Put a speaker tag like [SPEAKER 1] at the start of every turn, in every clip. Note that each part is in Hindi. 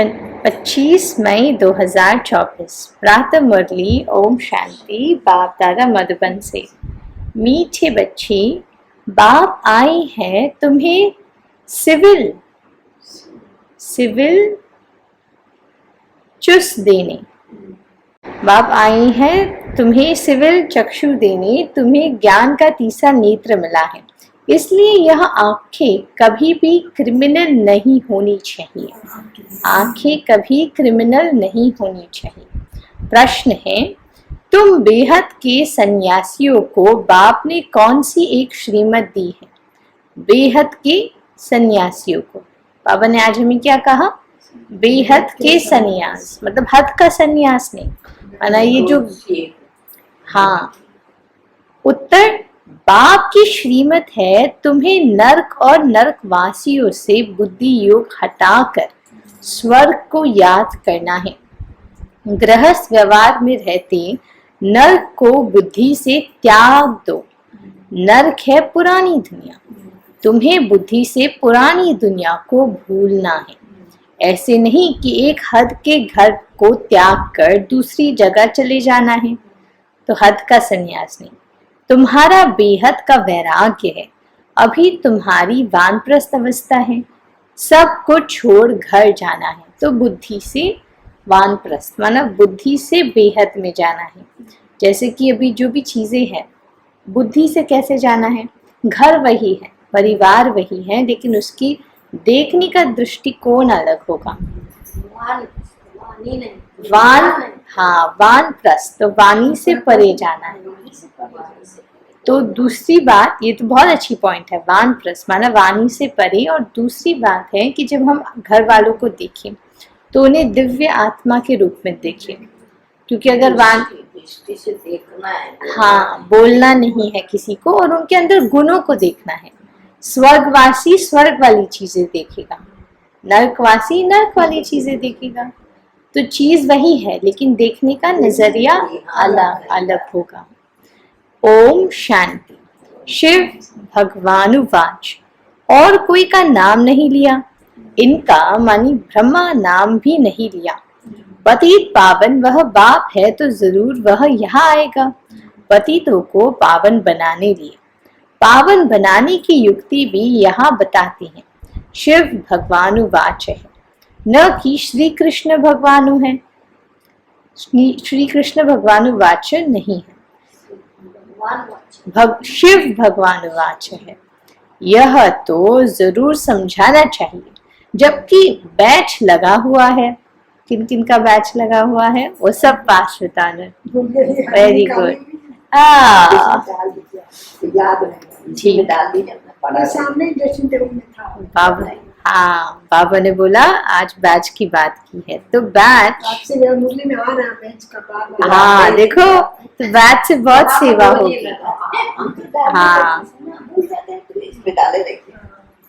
[SPEAKER 1] 25 मई 2024 प्रातः मुरली। ओम शांति। बाप दादा मधुबन से। मीठे बच्चे, बाप आए हैं तुम्हें सिविल चुस देने। बाप आए हैं तुम्हें सिविल चक्षु देने। तुम्हें ज्ञान का तीसरा नेत्र मिला है, इसलिए यह आंखें कभी भी क्रिमिनल नहीं होनी चाहिए। आंखें कभी क्रिमिनल नहीं होनी चाहिए। प्रश्न है, तुम बेहद के सन्यासियों को बाप ने कौन सी एक श्रीमत दी है? बेहद के सन्यासियों को बाबा ने आज हमें क्या कहा? बेहद के सन्यास, मतलब हद का सन्यास नहीं माना। ये जो हाँ, उत्तर बाप की श्रीमत है तुम्हें नर्क और नर्कवासियों से बुद्धि योग हटाकर स्वर्ग को याद करना है। गृहस्थ व्यवहार में रहते नर्क को बुद्धि से त्याग दो। नर्क है पुरानी दुनिया, तुम्हें बुद्धि से पुरानी दुनिया को भूलना है। ऐसे नहीं कि एक हद के घर को त्याग कर दूसरी जगह चले जाना है, तो हद का संन्यास नहीं। तुम्हारा बेहद का वैराग्य है। अभी तुम्हारी वानप्रस्थ अवस्था है, सब कुछ छोड़ घर जाना है, तो बुद्धि से वानप्रस्थ माना बुद्धि से बेहद में जाना है। जैसे कि अभी जो भी चीजें हैं, बुद्धि से कैसे जाना है? घर वही है, परिवार वही है, लेकिन उसकी देखने का दृष्टिकोण अलग होगा। वानप्रस्थ, तो वाणी से परे जाना है। तो दूसरी बात, ये तो बहुत अच्छी पॉइंट है, वानप्रस्थ माना वाणी से परे। और दूसरी बात है कि जब हम घर वालों को देखें तो उन्हें दिव्य आत्मा के रूप में देखें, क्योंकि अगर दृष्टि से देखना है, हाँ, बोलना नहीं है किसी को, और उनके अंदर गुणों को देखना है। स्वर्गवासी स्वर्ग वाली चीजें देखेगा, नर्कवासी नर्क वाली चीजें देखेगा। तो चीज वही है, लेकिन देखने का नजरिया अलग अलग होगा। ओम शांति। शिव भगवानुवाच, और कोई का नाम नहीं लिया, इनका मानी ब्रह्मा नाम भी नहीं लिया। पतित पावन वह बाप है, तो जरूर वह यहाँ आएगा पतितों को पावन बनाने लिए। पावन बनाने की युक्ति भी यहाँ बताती हैं। शिव भगवानुवाच है, न कि श्री कृष्ण भगवानु है। श्री कृष्ण भगवानुवाच नहीं है, शिव भगवानुवाच है। यह तो जरूर समझाना चाहिए, जबकि बैच लगा हुआ है। किन किन का बैच लगा हुआ है? वो सब पास बताना। Very good. बाबा, हाँ, बाबा ने बोला आज बैच की बात की है, तो बैच, हाँ देखो, तो बैच से बहुत सेवा होगी। हाँ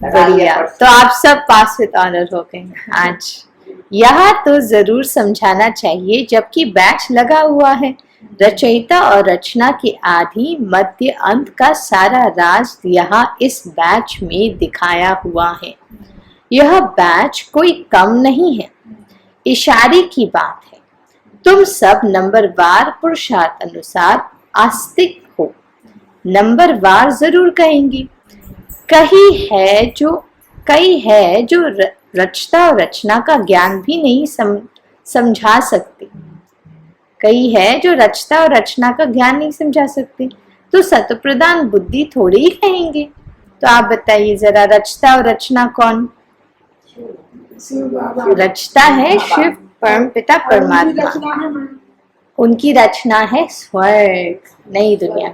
[SPEAKER 1] बढ़िया, तो आप सब पास विद ऑनर हो गए आज। यह तो जरूर समझाना चाहिए, जबकि बैच लगा हुआ है। रचयिता और रचना के आदि मध्य अंत का सारा राज यहाँ इस बैच में दिखाया हुआ है। यह बैच कोई कम नहीं है, इशारे की बात है। तुम सब नंबरवार पुरुषार्थ अनुसार आस्तिक हो। नंबरवार जरूर कहेंगे। कई है जो रचता और रचना का ज्ञान भी नहीं समझा सकते। कई है जो रचता और रचना का ज्ञान नहीं समझा सकते, तो सतप्रधान बुद्धि थोड़ी ही कहेंगे। तो आप बताइए जरा, रचता और रचना कौन? रचता है शिव परम पिता परमात्मा, उनकी रचना है स्वर्ग, नई दुनिया।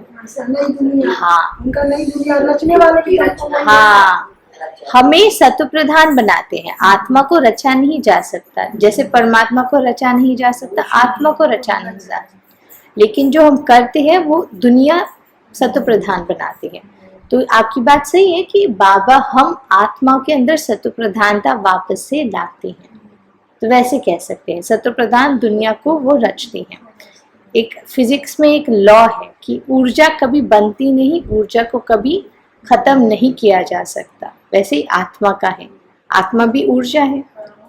[SPEAKER 1] हाँ, उनका नई दुनिया रचने वाले। हाँ, हमें सतप्रधान बनाते हैं। आत्मा को रचा नहीं जा सकता, जैसे परमात्मा को रचा नहीं जा सकता, आत्मा को रचा नहीं जा सकता। लेकिन जो हम करते हैं वो दुनिया सतप्रधान बनाते हैं। तो आपकी बात सही है कि बाबा हम आत्मा के अंदर सतप्रधानता वापस से लाते हैं। तो वैसे कह सकते हैं सतप्रधान दुनिया को वो रचते हैं। एक फिजिक्स में एक लॉ है कि ऊर्जा कभी बनती नहीं, ऊर्जा को कभी खत्म नहीं किया जा सकता। वैसे ही आत्मा का है, आत्मा भी ऊर्जा है।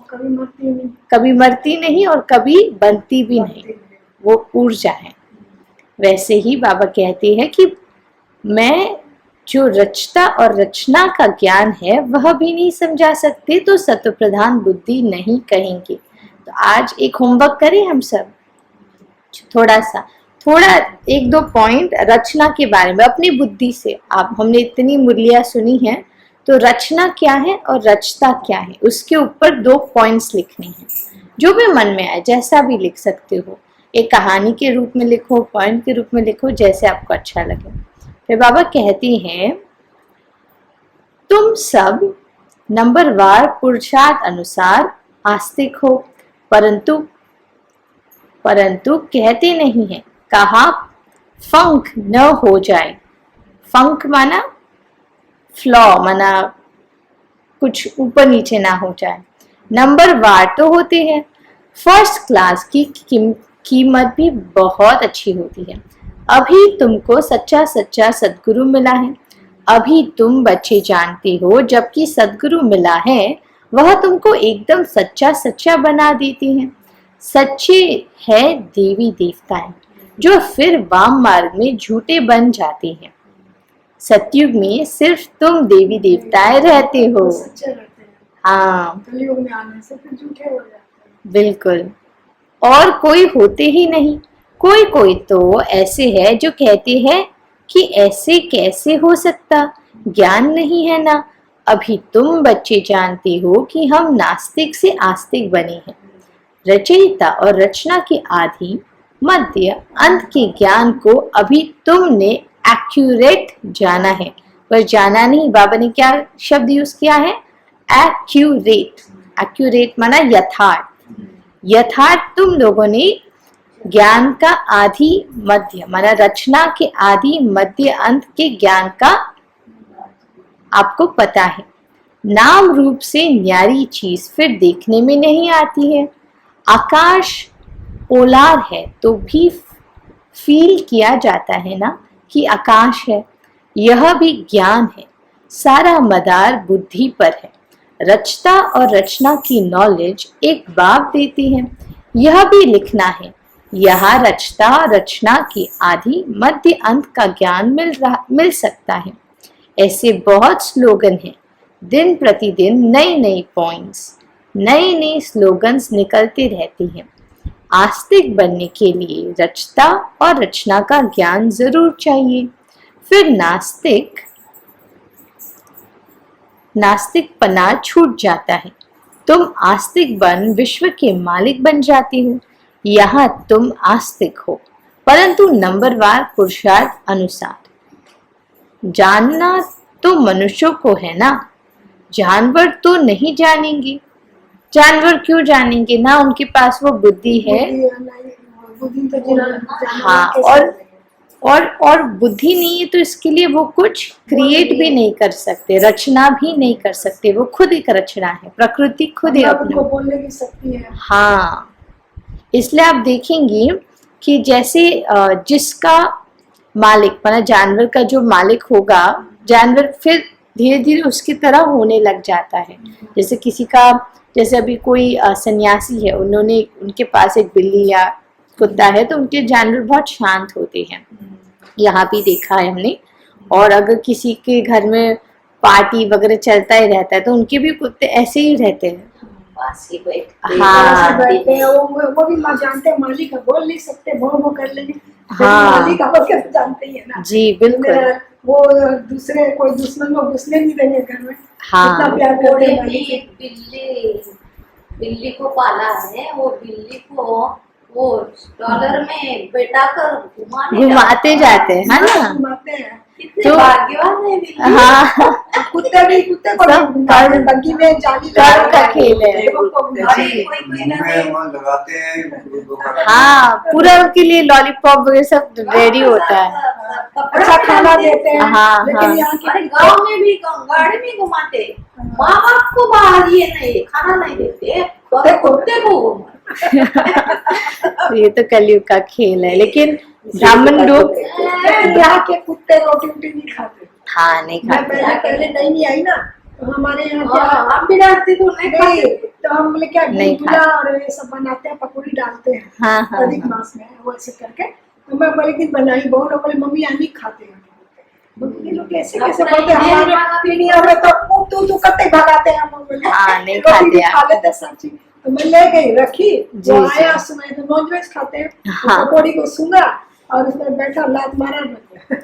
[SPEAKER 1] कभी मरती नहीं और कभी बनती भी नहीं, वो ऊर्जा है। वैसे ही बाबा कहते हैं कि मैं जो रचता और रचना का ज्ञान है वह भी नहीं समझा सकते, तो सत्व प्रधान बुद्धि नहीं कहेंगे। तो आज एक होमवर्क करें हम सब, थोड़ा एक दो पॉइंट रचना के बारे में अपनी बुद्धि से। आप हमने इतनी मुरलियां सुनी हैं, तो रचना क्या है और रचता क्या है, उसके ऊपर 2 पॉइंट्स लिखने हैं। जो भी मन में आए, जैसा भी लिख सकते हो, एक कहानी के रूप में लिखो, पॉइंट के रूप में लिखो, जैसे आपको अच्छा लगे। फिर बाबा कहती हैं, तुम सब नंबरवार पुरुषार्थ अनुसार आस्तिक हो, परंतु कहते नहीं है, कहा फंक न हो जाए। फंक माना फ्लॉ, माना कुछ ऊपर नीचे ना हो जाए। नंबरवार तो होते हैं, फर्स्ट क्लास की कीमत भी बहुत अच्छी होती है। अभी तुमको सच्चा सदगुरु मिला है, अभी तुम बच्चे जानते हो, जबकि सदगुरु मिला है वह तुमको एकदम सच्चा बना देते हैं। सच्चे है देवी देवताएं, जो फिर वाम मार्ग में झूठे बन जाते हैं। सतयुग में सिर्फ तुम देवी देवताएं रहते हो। हाँ,
[SPEAKER 2] कलयुग में आने से फिर झूठे हो जाते हैं।
[SPEAKER 1] बिल्कुल, और कोई होते ही नहीं। कोई तो ऐसे है जो कहते हैं कि ऐसे कैसे हो सकता, ज्ञान नहीं है ना। अभी तुम बच्चे जानते हो कि हम नास्तिक से आस्तिक बने हैं। रचयिता और रचना के आदि मध्य अंत के ज्ञान को अभी तुमने एक्यूरेट जाना है, पर जाना नहीं। बाबा ने क्या शब्द यूज किया है? एक्यूरेट। एक्यूरेट माना यथार्थ तुम लोगों ने ज्ञान का आदि मध्य, माना रचना के आदि मध्य अंत के ज्ञान का आपको पता है। नाम रूप से न्यारी चीज फिर देखने में नहीं आती है। आकाश पोलार है तो भी फील किया जाता है ना कि आकाश है। यह भी ज्ञान है, सारा मदार बुद्धि पर है। रचता और रचना की नॉलेज एक बाप देती है। यह भी लिखना है, यहाँ रचता और रचना की आदि मध्य अंत का ज्ञान मिल सकता है। ऐसे बहुत स्लोगन हैं, दिन प्रतिदिन नई पॉइंट्स, नए स्लोगन्स निकलते रहते हैं। आस्तिक बनने के लिए रचता और रचना का ज्ञान जरूर चाहिए। फिर नास्तिकपना छूट जाता है। तुम आस्तिक बन विश्व के मालिक बन जाते हो। यहाँ तुम आस्तिक हो, परंतु नंबरवार पुरुषार्थ अनुसार। जानना तो मनुष्यों को है ना, जानवर तो नहीं जानेंगे। जानवर क्यों जानेंगे ना, उनके पास वो बुद्धि है। हाँ, और बुद्धि नहीं है, तो इसके लिए वो कुछ क्रिएट भी नहीं कर सकते, रचना भी नहीं कर सकते। वो खुद एक रचना है, प्रकृति खुद ही अपने
[SPEAKER 2] बोलने की शक्ति है।
[SPEAKER 1] हाँ, इसलिए आप देखेंगे कि जैसे जिसका मालिक, माना जानवर का जो मालिक होगा, जानवर फिर धीरे धीरे उसकी तरह होने लग जाता है। जैसे किसी का, जैसे अभी कोई सन्यासी है, उनके पास एक बिल्ली या कुत्ता है, तो उनके जानवर बहुत शांत होते हैं। यहाँ भी देखा है हमने। और अगर किसी के घर में पार्टी वगैरह चलता ही रहता है, तो उनके भी कुत्ते ऐसे ही रहते हैं।
[SPEAKER 2] हाँ, वो भी जानते हैं मालिक है, बोल नहीं सकते, वो कर लेंगे।
[SPEAKER 1] हाँ,
[SPEAKER 2] मालिक है जानते ही है ना।
[SPEAKER 1] जी बिल्कुल।
[SPEAKER 2] वो दूसरे कोई दुश्मन को घुसने नहीं देंगे घर में।
[SPEAKER 1] हाँ,
[SPEAKER 2] इतना प्यार करते हैं मालिक।
[SPEAKER 3] बिल्ली को पाला है, वो बिल्ली को वो डॉलर में बैठाकर
[SPEAKER 1] घुमाते जाते हैं, है ना।
[SPEAKER 2] घुमाते हैं।
[SPEAKER 3] कितने भाग्यवान है बिल्ली।
[SPEAKER 1] हाँ,
[SPEAKER 2] कुत्ते को बग्गी में जाली
[SPEAKER 1] का खेल है। हाँ, पूरा उनके लिए लॉलीपॉप वगैरह सब रेडी होता है।
[SPEAKER 2] अच्छा खाना देते हैं।
[SPEAKER 1] हाँ,
[SPEAKER 2] लेकिन यहाँ के
[SPEAKER 3] गाँव में भी गाड़ी में घुमाते, माँ बाप को बाहर ये नहीं खाना नहीं देते, कुत्ते को।
[SPEAKER 1] ये तो कलयुग का खेल है, लेकिन ब्राह्मण लोग
[SPEAKER 2] यहाँ के कुत्ते रोटी नहीं खाते।
[SPEAKER 1] हाँ, नहीं खाते।
[SPEAKER 2] मैं पहले नहीं आई ना, तो हमारे यहाँ क्या
[SPEAKER 3] हम भी डालते तो नहीं
[SPEAKER 2] नहीं,
[SPEAKER 3] खाते।
[SPEAKER 2] तो हम बोले क्या
[SPEAKER 1] नहीं
[SPEAKER 2] गुलगुला और ये सब बनाते हैं, पकौड़ी डालते हैं
[SPEAKER 1] हाँ हाँ
[SPEAKER 2] अधिक
[SPEAKER 1] हाँ।
[SPEAKER 2] मास में, वो ऐसे करके। तो मैं बोले कि बनाई, बहुत लोग बोले मम्मी हम नहीं खाते हैं। ये लोग कैसे कैसे
[SPEAKER 3] अपना
[SPEAKER 2] बोलते हैं,
[SPEAKER 3] ये
[SPEAKER 2] हमारे
[SPEAKER 3] वाला भी
[SPEAKER 2] पीढ़ियों में तो तू करते ही भगाते हैं हम बोले।
[SPEAKER 1] हाँ, नहीं
[SPEAKER 2] रोटी
[SPEAKER 1] खाते
[SPEAKER 2] भी
[SPEAKER 1] हैं।
[SPEAKER 2] खा लेते हैं सब चीज। तो मैं ले गई रखी,
[SPEAKER 1] जी,
[SPEAKER 2] वो
[SPEAKER 1] जी।
[SPEAKER 2] आया सुबह तो नॉनवेज खाते हैं, तो
[SPEAKER 1] हाँ।
[SPEAKER 2] पकौड़ी को सूंघा और उसमें बैठा लात मारा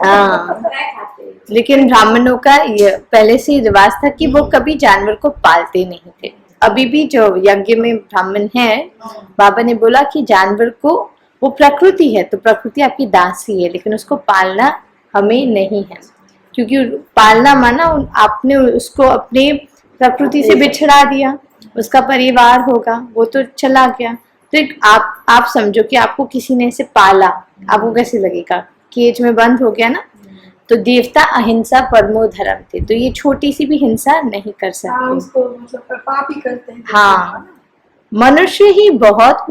[SPEAKER 1] हाँ,
[SPEAKER 3] नहीं खाते।
[SPEAKER 1] लेकिन ब्राह्मणों का ये पहले से ही रिवाज था कि वो कभी जानवर को पालते नहीं थे। अभी भी जो यज्ञ में ब्राह्मण है, बाबा ने बोला कि जानवर को, वो प्रकृति है तो प्रकृति आपकी दासी है, लेकिन उसको पालना हमें नहीं है, क्योंकि पालना माना आपने उसको अपने प्रकृति से बिछड़ा दिया, उसका परिवार होगा वो तो चला गया। तो एक आप समझो कि आपको किसी ने ऐसे पाला, आपको कैसे लगेगा, केज में बंद हो गया ना। तो देवता अहिंसा परमो धर्म थे, तो ये छोटी सी भी हिंसा नहीं कर
[SPEAKER 2] हाँ,
[SPEAKER 1] सकते।
[SPEAKER 2] उसको मतलब पाप ही करते हैं।
[SPEAKER 1] हाँ, मनुष्य ही बहुत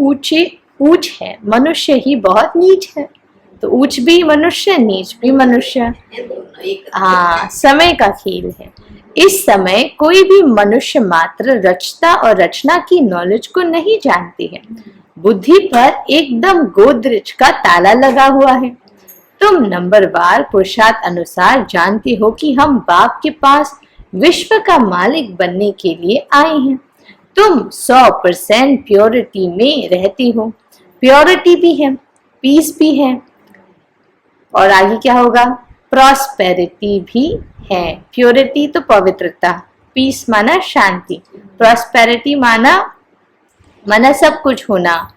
[SPEAKER 1] ऊंच है, मनुष्य ही बहुत नीच है। तो ऊंच भी मनुष्य, नीच भी मनुष्य।
[SPEAKER 3] ये दोनों एक।
[SPEAKER 1] हाँ, समय का खेल है। इस समय कोई भी मनुष्य मात्र रचता और रचना की नॉलेज को नहीं जानती है। बुद्धि पर एकदम गोदरेज का ताला लगा हुआ है। तुम नंबरवार पुरुषार्थ अनुसार जानते हो कि हम बाप के पास विश्व का मालिक बनने के लिए आए हैं। तुम 100% प्योरिटी में रहती हो। प्योरिटी भी है, पीस भी है, और आगे क्या होगा, प्रॉस्पेरिटी भी है। प्योरिटी तो पवित्रता, पीस माना शांति, प्रॉस्पेरिटी माना सब कुछ होना,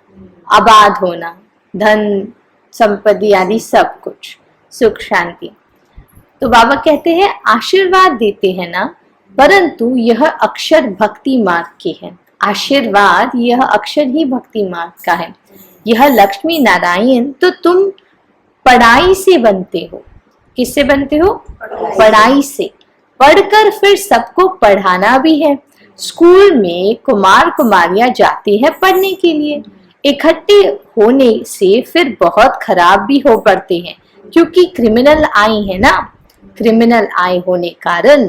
[SPEAKER 1] आबाद होना, धन संपत्ति आदि सब कुछ, सुख शांति। तो बाबा कहते हैं आशीर्वाद देते हैं ना, परंतु यह अक्षर भक्ति मार्ग के है। आशीर्वाद यह अक्षर ही भक्ति मार्ग का है। यह लक्ष्मी नारायण तो तुम पढ़ाई से बनते हो। किससे बनते हो? पढ़ाई से। पढ़कर फिर सबको पढ़ाना भी है। स्कूल में कुमार कुमारियां जाते हैं पढ़ने के लिए। इकट्ठे होने से फिर बहुत खराब भी हो पड़ते हैं, क्योंकि क्रिमिनल आई है ना। क्रिमिनल आई होने कारण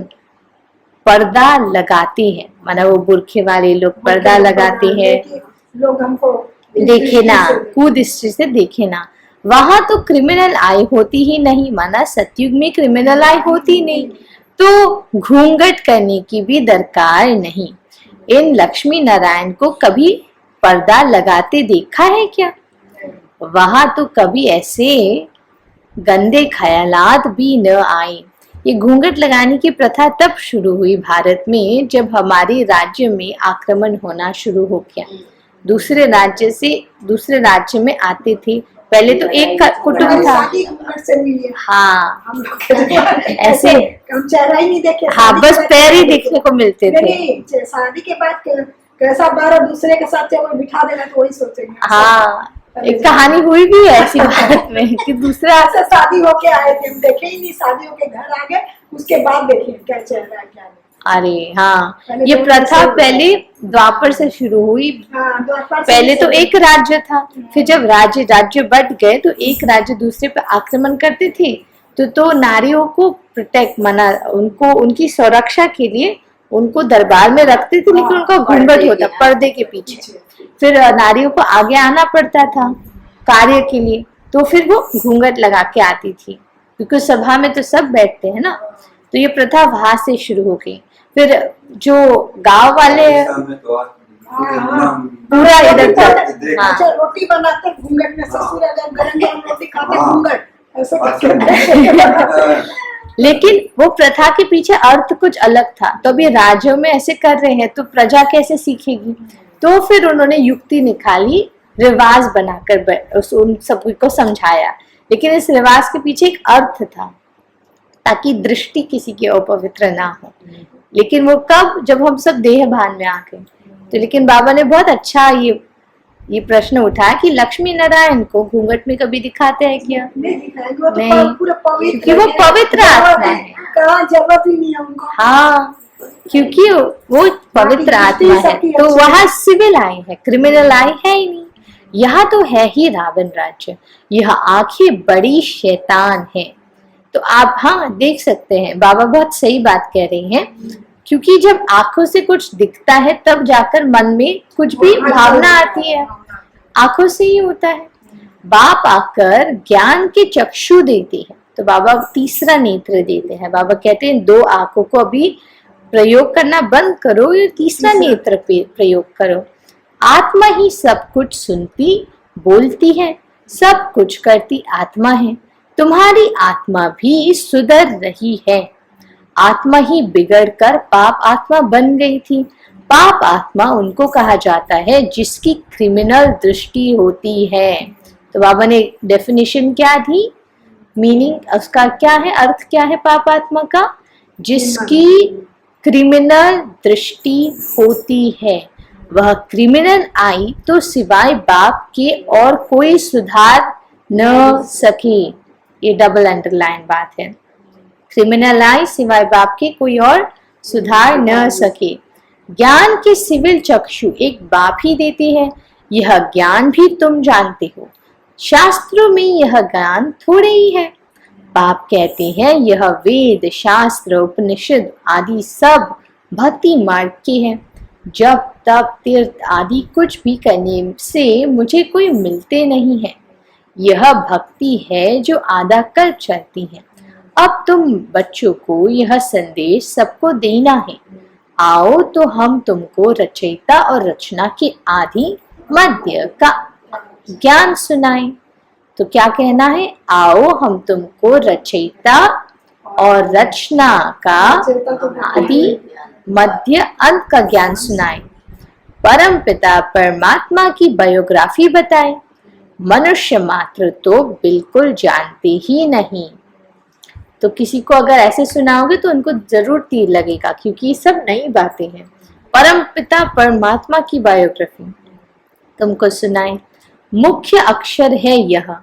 [SPEAKER 1] पर्दा लगाते हैं, माना वो बुरखे वाले लोग पर्दा लगाते हैं,
[SPEAKER 2] लोग हमको
[SPEAKER 1] देखे ना, कुदृष्टि से देखे ना। वहां तो क्रिमिनल आई होती ही नहीं, माना सतयुग में क्रिमिनल आई होती नहीं, तो घूंघट करने की भी दरकार नहीं। इन लक्ष्मी नारायण को कभी पर्दा लगाते देखा है क्या? वहां तो कभी ऐसे गंदे ख्यालात भी न आए। ये घूंघट लगाने की प्रथा तब शुरू हुई भारत में, जब हमारे राज्य में आक्रमण होना शुरू हो गया। दूसरे राज्य से दूसरे राज्य में आते थे। पहले तो एक कुटुंब था,
[SPEAKER 2] शादी घूंघट से हुई है।
[SPEAKER 1] हाँ,
[SPEAKER 2] हम लोग
[SPEAKER 1] ऐसे
[SPEAKER 2] हम चेहरा ही नहीं देखे।
[SPEAKER 1] हाँ,
[SPEAKER 2] शादी
[SPEAKER 1] बस
[SPEAKER 2] के बाद
[SPEAKER 1] पैर ही
[SPEAKER 2] चेहरा
[SPEAKER 1] देखने को मिलते थे।
[SPEAKER 2] नहीं, शादी के बाद कैसा बार दूसरे के साथ जब बिठा देना तो वही सोचेंगे।
[SPEAKER 1] हाँ, एक कहानी हुई भी है ऐसी भारत में कि दूसरा
[SPEAKER 2] ऐसे शादी होके आए थे, हम देखे ही नहीं, शादी होके घर आ गए, उसके बाद देखे क्या चेहरा है क्या नहीं।
[SPEAKER 1] अरे हाँ,
[SPEAKER 2] पहले
[SPEAKER 1] ये
[SPEAKER 2] तो
[SPEAKER 1] प्रथा
[SPEAKER 2] ऐसे-
[SPEAKER 1] पहले द्वापर से शुरू हुई।
[SPEAKER 2] हाँ, द्वापर से
[SPEAKER 1] पहले तो
[SPEAKER 2] ही
[SPEAKER 1] एक राज्य था, फिर जब राज्य बढ़ गए तो एक राज्य दूसरे पे आक्रमण करते थे, तो नारियों को प्रोटेक्ट माना, उनको उनकी सुरक्षा के लिए उनको दरबार में रखते थे, लेकिन उनका घूंघट होता पर्दे के पीछे। फिर नारियों को आगे आना पड़ता था कार्य के लिए, तो फिर वो घूंघट लगा के आती थी, क्योंकि सभा में तो सब बैठते हैं ना। तो ये प्रथा वहां से शुरू हो गई। फिर जो गांव वाले पूरा इधर तक, हाँ,
[SPEAKER 2] अच्छा, रोटी बनाते घूंघट में, ससुर अगर गरम गरम रोटी खाते
[SPEAKER 4] हाँ।
[SPEAKER 2] घूंघट ऐसे करके।
[SPEAKER 1] लेकिन वो प्रथा के पीछे अर्थ कुछ अलग था। तो अभी राज्यों में ऐसे कर रहे हैं तो प्रजा कैसे सीखेगी? तो फिर उन्होंने युक्ति निकाली, रिवाज बनाकर उन सबको समझाया। लेकिन इस रिवाज के पीछे एक अर्थ था, ताकि दृष्टि किसी की अपवित्र ना हो। लेकिन वो कब? जब हम सब देह भान में आ गए। तो लेकिन बाबा ने बहुत अच्छा ये प्रश्न उठाया कि लक्ष्मी नारायण को घूंघट में कभी दिखाते हैं क्या?
[SPEAKER 2] नहीं दिखाएंगे, वो तो
[SPEAKER 1] नहीं,
[SPEAKER 2] पूरा पवित्र
[SPEAKER 1] क्योंकि वो पवित्र आत्मा है।
[SPEAKER 2] कहाँ जरूरत ही नहीं है उनको।
[SPEAKER 1] हाँ, क्योंकि वो पवित्र आत्मा है। तो वहाँ सिविल आए हैं, क्रिमिनल आए है ही नहीं। यहाँ तो है ही रावण राज्य। यह आंखें बड़ी शैतान है। तो आप हाँ देख सकते हैं, बाबा बहुत सही बात कह रही हैं क्योंकि जब आंखों से कुछ दिखता है तब जाकर मन में कुछ भी भावना आती है, आंखों से ही होता है। बाप आकर ज्ञान के चक्षु देते हैं, तो बाबा तीसरा नेत्र देते हैं। बाबा कहते हैं 2 आंखों को अभी प्रयोग करना बंद करो, ये तीसरा नेत्र पे प्रयोग करो। आत्मा ही सब कुछ सुनती बोलती है, सब कुछ करती आत्मा है। तुम्हारी आत्मा भी सुधर रही है। आत्मा ही बिगड़कर पाप आत्मा बन गई थी। पाप आत्मा उनको कहा जाता है जिसकी क्रिमिनल दृष्टि होती है। तो बाबा ने डेफिनेशन क्या दी, मीनिंग उसका क्या है, अर्थ क्या है पाप आत्मा का? जिसकी क्रिमिनल दृष्टि होती है। वह क्रिमिनल आई तो सिवाय बाप के और कोई सुधार न सके। ये डबल अंडरलाइन बात है। क्रिमिनल आई सिवाय बाप के कोई और सुधार न सके। ज्ञान के सिविल चक्षु एक बाप ही देते हैं। यह ज्ञान भी तुम जानते हो। शास्त्रों में यह ज्ञान थोड़े ही है। बाप कहते हैं यह वेद शास्त्र उपनिषद आदि सब भक्ति मार्ग के हैं। जब तप तीर्थ आदि कुछ भी करने से मुझे कोई मिलते नहीं है। यह भक्ति है जो आधा कर चलती है। अब तुम बच्चों को यह संदेश सबको देना है। आओ तो हम तुमको रचयिता और रचना के आदि मध्य का ज्ञान सुनाएं। तो क्या कहना है? आओ हम तुमको रचयिता और रचना का आदि मध्य अंत का ज्ञान सुनाएं। परम पिता परमात्मा की बायोग्राफी बताएं। मनुष्य मात्र तो बिल्कुल जानते ही नहीं। तो किसी को अगर ऐसे सुनाओगे तो उनको जरूर तीर लगेगा, क्योंकि ये सब नई बातें हैं। परम पिता परमात्मा की बायोग्राफी तुमको सुनाए। मुख्य अक्षर है यह।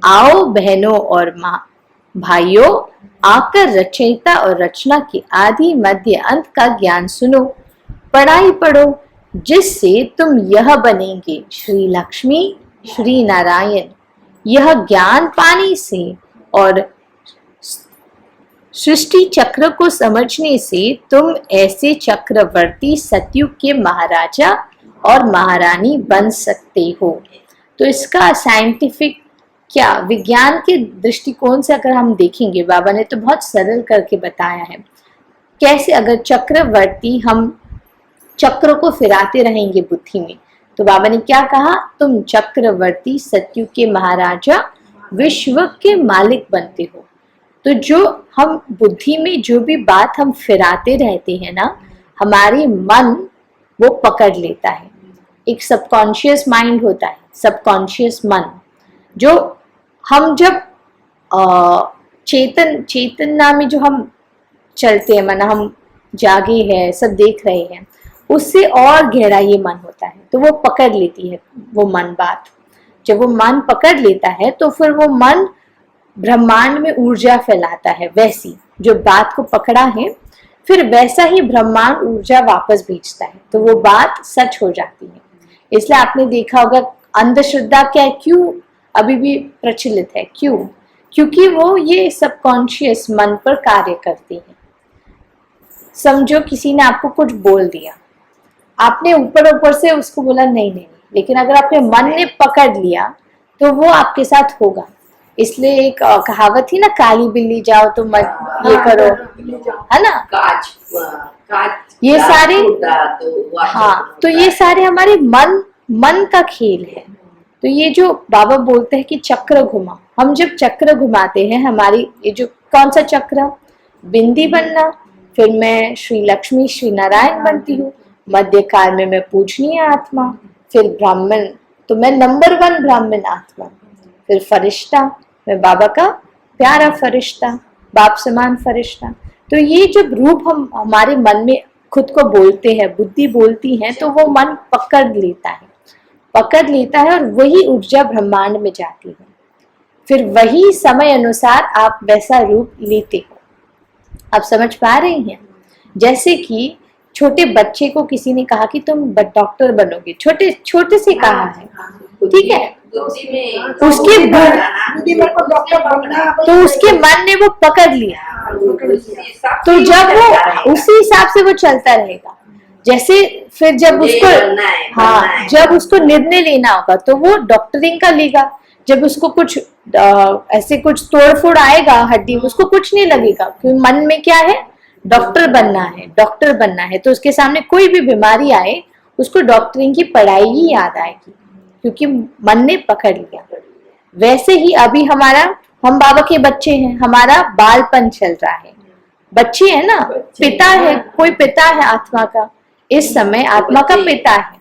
[SPEAKER 1] आओ बहनों और माँ भाइयों, आकर रचयिता और रचना के आदि मध्य अंत का ज्ञान सुनो। पढ़ाई पढ़ो जिससे तुम यह बनेंगे श्री लक्ष्मी श्री नारायण। यह ज्ञान पाने से और सृष्टि चक्र को समझने से तुम ऐसे चक्रवर्ती सतयुग के महाराजा और महारानी बन सकते हो। तो इसका साइंटिफिक क्या विज्ञान के दृष्टिकोण से अगर हम देखेंगे, बाबा ने तो बहुत सरल करके बताया है कैसे अगर चक्रवर्ती हम चक्र को फिराते रहेंगे बुद्धि में, तो बाबा ने क्या कहा, तुम चक्रवर्ती सतयुग के महाराजा विश्व के मालिक बनते हो। तो जो हम बुद्धि में जो भी बात हम फिराते रहते हैं ना, हमारी मन वो पकड़ लेता है। एक सबकॉन्शियस माइंड होता है, सबकॉन्शियस मन, जो हम जब चेतना में जो हम चलते हैं, माना हम जागे हैं, सब देख रहे हैं, उससे और गहरा ये मन होता है, तो वो पकड़ लेती है वो मन बात। जब वो मन पकड़ लेता है तो फिर वो मन ब्रह्मांड में ऊर्जा फैलाता है। वैसी जो बात को पकड़ा है, फिर वैसा ही ब्रह्मांड ऊर्जा वापस भेजता है, तो वो बात सच हो जाती है। इसलिए आपने देखा होगा अंधश्रद्धा क्या है, क्यों अभी भी प्रचलित है, क्यों? क्योंकि वो ये सबकॉन्शियस मन पर कार्य करती है। समझो किसी ने आपको कुछ बोल दिया, आपने ऊपर ऊपर से उसको बोला नहीं नहीं, लेकिन अगर आपने मन ने पकड़ लिया तो वो आपके साथ होगा। इसलिए एक कहावत थी ना, काली बिल्ली जाओ तो मत ये करो, है ना, ये सारे, हाँ, तो ये सारे हमारे मन का खेल है। तो ये जो बाबा बोलते हैं कि चक्र घुमा, हम जब चक्र घुमाते हैं, हमारी ये जो कौन सा चक्र, बिंदी बनना, फिर मैं श्री लक्ष्मी श्री नारायण बनती हूँ, मध्यकाल में मैं पूजनीय आत्मा, फिर ब्राह्मण, तो मैं नंबर 1 ब्राह्मण आत्मा, फिर फरिश्ता, मैं बाबा का प्यारा फरिश्ता, बाप समान फरिश्ता। तो ये जब रूप हम हमारे मन में खुद को बोलते हैं, बुद्धि बोलती है, तो वो मन पकड़ लेता है और वही ऊर्जा ब्रह्मांड में जाती है। फिर वही समय अनुसार आप वैसा रूप लेते हो। आप समझ पा रहे हैं? जैसे कि छोटे बच्चे को किसी ने कहा कि तुम डॉक्टर बनोगे, छोटे से कहा है, ठीक है, उसके मन ने वो पकड़ लिया, तो जब वो उसी हिसाब से वो चलता रहेगा। जैसे फिर जब उसको हाँ जब उसको निर्णय लेना होगा तो वो डॉक्टरिंग का लेगा। जब उसको कुछ ऐसे कुछ तोड़फोड़ आएगा हड्डी, उसको कुछ नहीं लगेगा क्योंकि मन में क्या है, डॉक्टर बनना है, डॉक्टर बनना है। तो उसके सामने कोई भी बीमारी आए उसको डॉक्टरिंग की पढ़ाई ही याद आएगी क्योंकि मन ने पकड़ लिया। वैसे ही अभी हम बाबा के बच्चे हैं, हमारा बालपन चल रहा है, बच्चे है ना, पिता है, कोई पिता है आत्मा का, इस समय आत्मा का पिता है।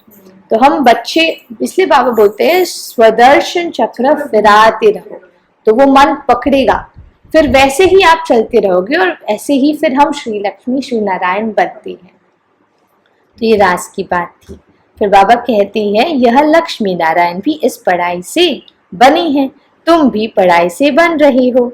[SPEAKER 1] तो हम बच्चे, इसलिए बाबा बोलते हैं स्वदर्शन चक्र फिराते रहो, तो वो मन पकड़ेगा, फिर वैसे ही आप चलते रहोगे और ऐसे ही फिर हम श्री लक्ष्मी श्री नारायण बनते हैं। तो ये राज की बात थी। फिर बाबा कहती है यह लक्ष्मी नारायण भी इस पढ़ाई से बनी है, तुम भी पढ़ाई से बन रही हो।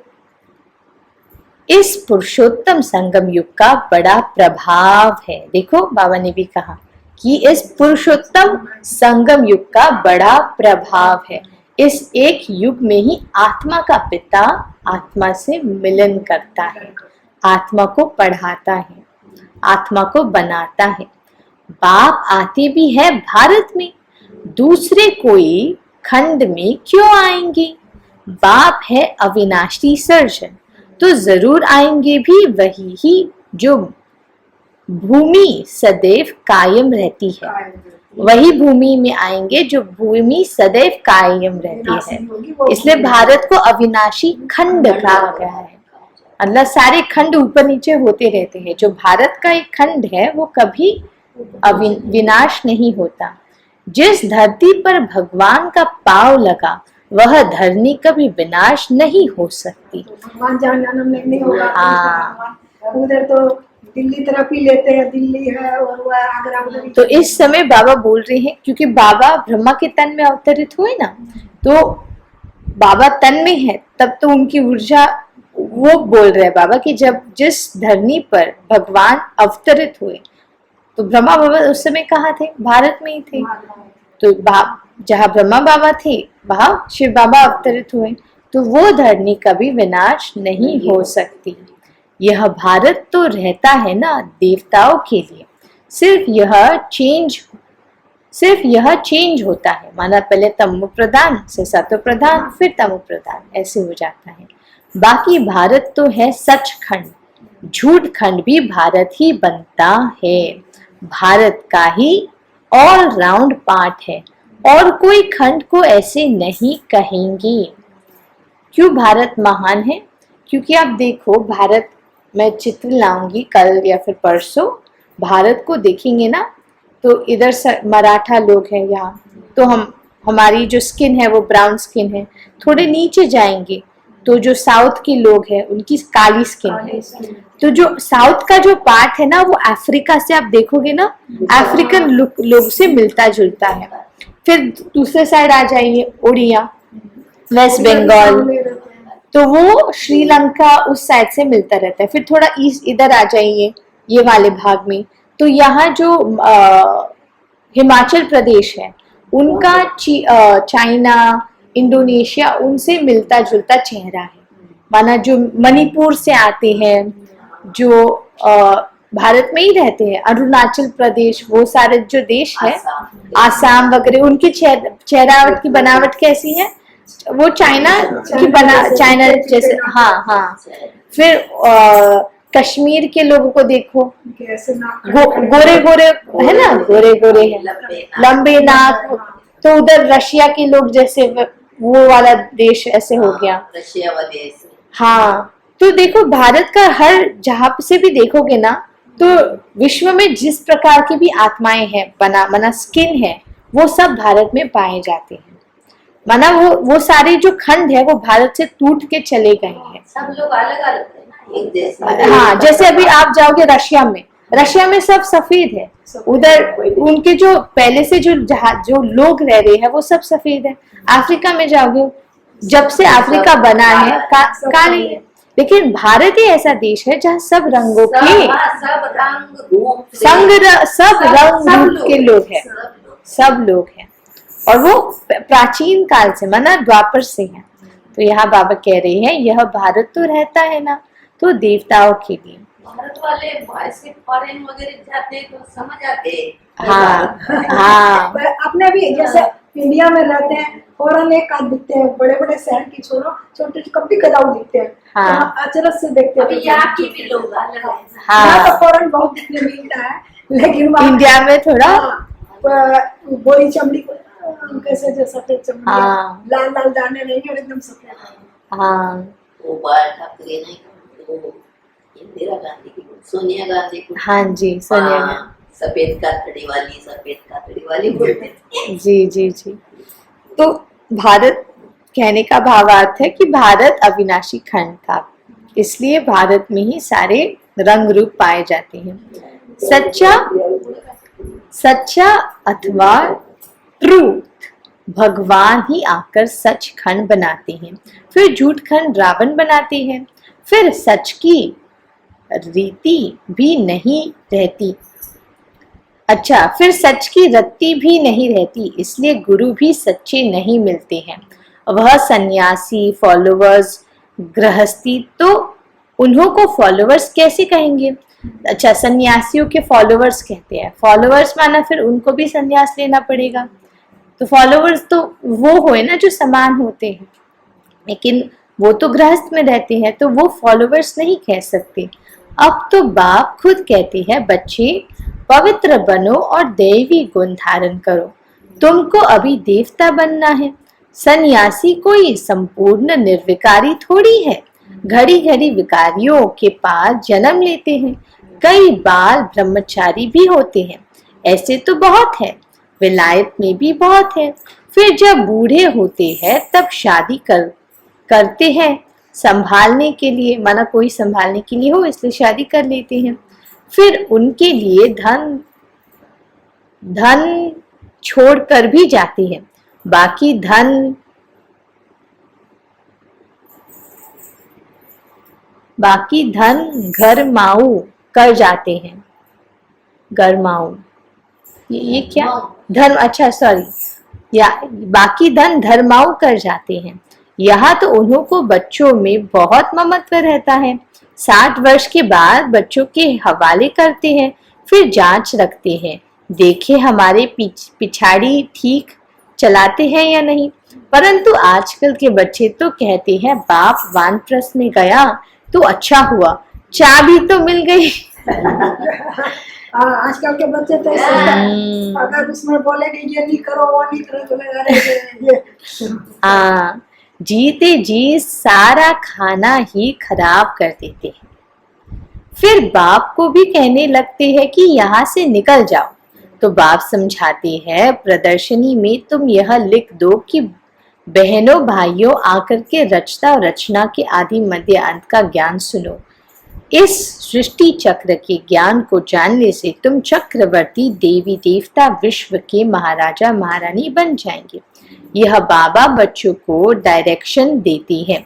[SPEAKER 1] इस पुरुषोत्तम संगम युग का बड़ा प्रभाव है। देखो बाबा ने भी कहा कि इस पुरुषोत्तम संगम युग का बड़ा प्रभाव है। इस एक युग में ही आत्मा का पिता आत्मा से मिलन करता है, आत्मा को पढ़ाता है, आत्मा को बनाता है। बाप आते भी है भारत में, दूसरे कोई खंड में क्यों आएंगे? बाप है अविनाशी सर्जन, तो जरूर आएंगे भी वही ही जो भूमि सदैव कायम रहती है। वही भूमि में आएंगे जो भूमि सदैव कायम रहती है। इसलिए भारत को अविनाशी खंड कहा गया है। अल्लाह सारे खंड ऊपर नीचे होते रहते हैं। जो भारत का एक खंड है वो कभी विनाश नहीं होता। जिस धरती पर भगवान का पांव लगा वह धरनी कभी विनाश नहीं हो सकती।
[SPEAKER 2] भगवान जहाँ जन्म नहीं होगा,
[SPEAKER 1] हाँ।
[SPEAKER 2] उधर तो दिल्ली तरफ ही लेते हैं, दिल्ली है और वह आगरा उधर।
[SPEAKER 1] तो इस समय बाबा बोल रहे हैं क्योंकि बाबा ब्रह्मा के तन में अवतरित हुए ना, तो बाबा तन में है, तब तो उनकी ऊर्जा, वो बोल रहे हैं बाबा कि जब जिस धरनी पर भगवान अवतरित हुए, तो ब्रह्मा बाबा उस समय कहाँ थे? भारत में ही थे। तो जहाँ ब्रह्मा बाबा थे वहाँ शिव बाबा अवतरित हुए, तो वो धरनी कभी विनाश नहीं हो सकती। यह भारत तो रहता है ना देवताओं के लिए, सिर्फ यह चेंज होता है। माना पहले तमो प्रधान से सत्व प्रधान, फिर तमो प्रधान, ऐसे हो जाता है। बाकी भारत तो है सचखंड, झूठ खंड भी भारत ही बनता है। भारत का ही ऑल राउंड पार्ट है और कोई खंड को ऐसे नहीं कहेंगे। क्यों भारत महान है? क्योंकि आप देखो, भारत, मैं चित्र लाऊंगी कल या फिर परसों, भारत को देखेंगे ना तो इधर मराठा लोग हैं यहाँ, तो हमारी जो स्किन है वो ब्राउन स्किन है। थोड़े नीचे जाएंगे तो जो साउथ के लोग हैं उनकी काली स्किन है। तो जो साउथ का जो पार्ट है ना वो अफ्रीका से, आप देखोगे ना, अफ्रीकन लोग से मिलता जुलता है। फिर दूसरे साइड आ जाइए, उड़िया, वेस्ट बंगाल, तो वो श्रीलंका उस साइड से मिलता रहता है। फिर थोड़ा ईस्ट इधर आ जाइए, ये वाले भाग में, तो यहाँ जो हिमाचल प्रदेश है उनका चाइना, इंडोनेशिया, उनसे मिलता जुलता चेहरा है। माना जो मणिपुर से आते हैं, जो भारत में ही रहते हैं, अरुणाचल प्रदेश, वो सारे जो देश है, आसाम वगैरह, उनकी चेहरावट की बनावट कैसी है? वो चाइना जैसे, हाँ। फिर कश्मीर के लोगों को देखो, गोरे गोरे है ना, गोरे गोरे है, लंबे नाक। तो उधर रशिया के लोग जैसे, वो वाला देश ऐसे हो गया,
[SPEAKER 3] रशिया वाले।
[SPEAKER 1] हाँ। तो देखो भारत का हर जहाँ से भी देखोगे ना, तो विश्व में जिस प्रकार की भी आत्माएं हैं, मना स्किन है, वो सब भारत में पाए जाते हैं। माना वो सारे जो खंड है वो भारत से टूट के चले गए हैं।
[SPEAKER 3] सब लोग अलग अलग है ना, एक देश में।
[SPEAKER 1] हाँ, जैसे अभी आप जाओगे रशिया में सब सफेद है। उधर उनके जो पहले से जो लोग रह रहे हैं वो सब सफेद है। अफ्रीका में जाओगे, जब से अफ्रीका बना है काले है। लेकिन भारत ही ऐसा देश है जहाँ सब रंगों के, सब रंग रूप के लोग हैं, सब लोग हैं, और वो प्राचीन काल से, माना द्वापर से है। तो यहाँ बाबा कह रहे हैं यह भारत तो रहता है ना तो देवताओं के लिए।
[SPEAKER 3] भारत वाले ऐसे फॉरेन वगैरह जाते तो समझ आते।
[SPEAKER 1] हाँ हाँ
[SPEAKER 2] अपने भी जैसे इंडिया में रहते हैं, फौरन एक आध दिखते हैं, बड़े बड़े शहर की छोड़ो, छोटे कभी कदाऊ दिखते हैं।
[SPEAKER 1] हाँ।
[SPEAKER 2] तो अचरज से देखते हैं।
[SPEAKER 3] अभी यहाँ की भी लोग अलग हैं।
[SPEAKER 2] यहाँ तो
[SPEAKER 1] हाँ,
[SPEAKER 2] फौरन बहुत दिखने मिलता है, लेकिन वहाँ
[SPEAKER 1] इंडिया में थोड़ा
[SPEAKER 2] गोरी चमड़ी कैसे जो सफेद चमड़ी है,
[SPEAKER 1] हाँ।
[SPEAKER 2] लाल लाल दाने नहीं और एकदम सफेद।
[SPEAKER 1] हाँ
[SPEAKER 3] वो बाल ठाकरे नहीं, वो इंदिरा गांधी की, सोनिया गांधी को।
[SPEAKER 1] हाँ जी, सोनिया गांधी।
[SPEAKER 3] हाँ, सफेद कातड़ी वाली बोलते थे।
[SPEAKER 1] जी जी जी। तो भारत कहने का भावार्थ है कि भारत अविनाशी खंड था, इसलिए भारत में ही सारे रंग रूप पाए जाते हैं। सच्चा अथवा ट्रूथ भगवान ही आकर सच खंड बनाते हैं, फिर झूठ खंड रावण बनाते हैं, फिर सच की रीति भी नहीं रहती। अच्छा, फिर सच की रत्ती भी नहीं रहती, इसलिए गुरु भी सच्चे नहीं मिलते हैं। वह सन्यासी, फॉलोवर्स, गृहस्थी, तो उन्हों को फॉलोवर्स कैसे कहेंगे? अच्छा, सन्यासियों के फॉलोवर्स कहते हैं। फॉलोवर्स माना फिर उनको भी सन्यास लेना पड़ेगा, तो फॉलोवर्स तो वो हुए ना जो समान होते हैं, लेकिन वो तो गृहस्थ में रहते हैं, तो वो फॉलोवर्स नहीं कह सकते। अब तो बाप खुद कहते हैं, बच्चे पवित्र बनो और दैवी गुण धारण करो, तुमको अभी देवता बनना है। सन्यासी कोई संपूर्ण निर्विकारी थोड़ी है, घड़ी घड़ी विकारियों के पास जन्म लेते हैं, कई बाल ब्रह्मचारी भी होते हैं, ऐसे तो बहुत है, विलायत में भी बहुत है। फिर जब बूढ़े होते हैं तब शादी करते हैं संभालने के लिए, माना कोई संभालने के लिए हो इसलिए शादी कर लेते हैं। फिर उनके लिए धन छोड़ कर भी जाते हैं, बाकी धन घर माऊ कर जाते हैं। गरमाऊ, ये क्या धर्म, अच्छा सॉरी, या बाकी धन धर्माऊ कर जाते हैं। यहाँ तो उन्हों को बच्चों में बहुत ममत्व रहता है। 60 वर्ष के बाद बच्चों के हवाले करते हैं, फिर जांच रखते हैं, देखे हमारे पिछाड़ी ठीक चलाते हैं या नहीं। परंतु आजकल के बच्चे तो कहते हैं, बाप वानप्रस्थ में गया तो अच्छा हुआ, चाबी तो मिल गई।
[SPEAKER 2] आजकल के बच्चे तो अगर उसमें बोलेंगे ये नहीं करो वो नहीं करो तो लगा रहे
[SPEAKER 1] हाँ, जीते जी सारा खाना ही खराब कर देते हैं। फिर बाप को भी कहने लगते हैं कि यहाँ से निकल जाओ, तो बाप समझाते हैं, प्रदर्शनी में तुम यह लिख दो कि बहनों भाइयों आकर के रचना और रचना के आदि मध्य अंत का ज्ञान सुनो। इस सृष्टि चक्र के ज्ञान को जानने से तुम चक्रवर्ती देवी देवता विश्व के महाराजा महारानी बन जाएंगे। यह बाबा बच्चों को डायरेक्शन देती है।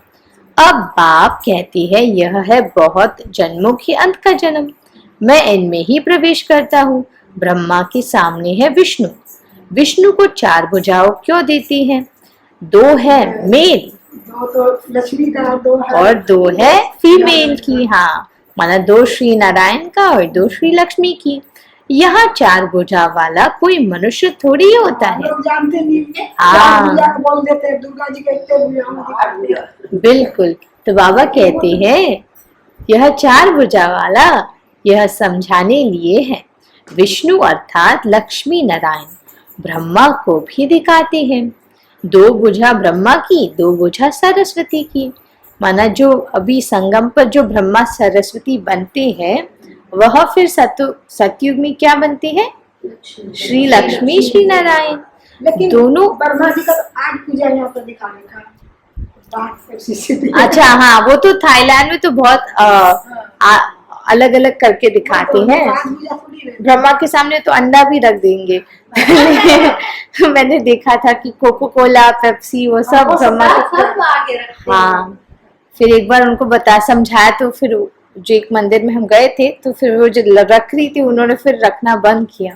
[SPEAKER 1] अब बाप कहती है, यह है बहुत जन्मों के अंत का जन्म, मैं इनमें ही प्रवेश करता हूँ। ब्रह्मा के सामने है विष्णु, विष्णु को 4 भुजाओं क्यों देती है? 2 है मेल,
[SPEAKER 2] 2 तो लक्ष्मी का, 2 है
[SPEAKER 1] और 2 है फीमेल की। हाँ, माना 2 श्री नारायण का और 2 श्री लक्ष्मी की। यहाँ 4 भुजा वाला कोई मनुष्य थोड़ी होता है।
[SPEAKER 2] लोग जानते नहीं,
[SPEAKER 1] हाँ
[SPEAKER 2] बोल देते हैं दुर्गा जी का इतने भुजा।
[SPEAKER 1] बिल्कुल, तो बाबा कहते हैं, यह 4 भुजा वाला यह समझाने लिए है। विष्णु अर्थात लक्ष्मी नारायण ब्रह्मा को भी दिखाते हैं। 2 भुजा ब्रह्मा की, 2 भुजा सरस्वती की। माना जो अभी संगम पर जो ब्रह्मा सरस्वती बनते हैं, वह फिर सतयुग में क्या बनते हैं? श्री लक्ष्मी श्री नारायण।
[SPEAKER 2] लेकिन
[SPEAKER 1] दोनों
[SPEAKER 2] ब्रह्मा जी का 8 पूजा यहाँ पर दिखाने का।
[SPEAKER 1] अच्छा हाँ, वो तो थाईलैंड में तो बहुत अलग अलग करके दिखाते हैं। ब्रह्मा के सामने तो अंडा भी रख देंगे। मैंने देखा था कि कोको कोला, पेप्सी, वो सब ब्रह्मा के। हाँ, फिर एक बार उनको समझाया, तो फिर जो एक मंदिर में हम गए थे, तो फिर वो जो रख रही थी, उन्होंने फिर रखना बंद किया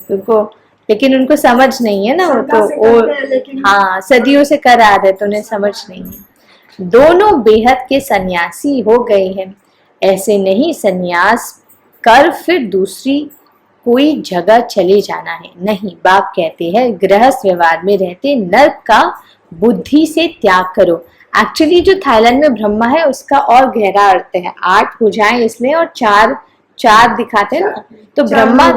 [SPEAKER 1] उनको, लेकिन उनको समझ नहीं है ना, वो तो वो हाँ सदियों से कर आ रहे, तो उन्हें समझ नहीं है। दोनों बेहद के सन्यासी हो गए हैं, ऐसे नहीं संन्यास कर फिर दूसरी कोई जगह चले जाना है। नहीं, बाप कहते हैं गृहस्थ व्यवहार में रहते नर्क का बुद्धि से त्याग करो। एक्चुअली जो थाईलैंड में ब्रह्मा है उसका और गहरा अर्थ है। 8 भुजाएं इसलिए और 4 दिखाते हैं ना, तो ब्रह्मा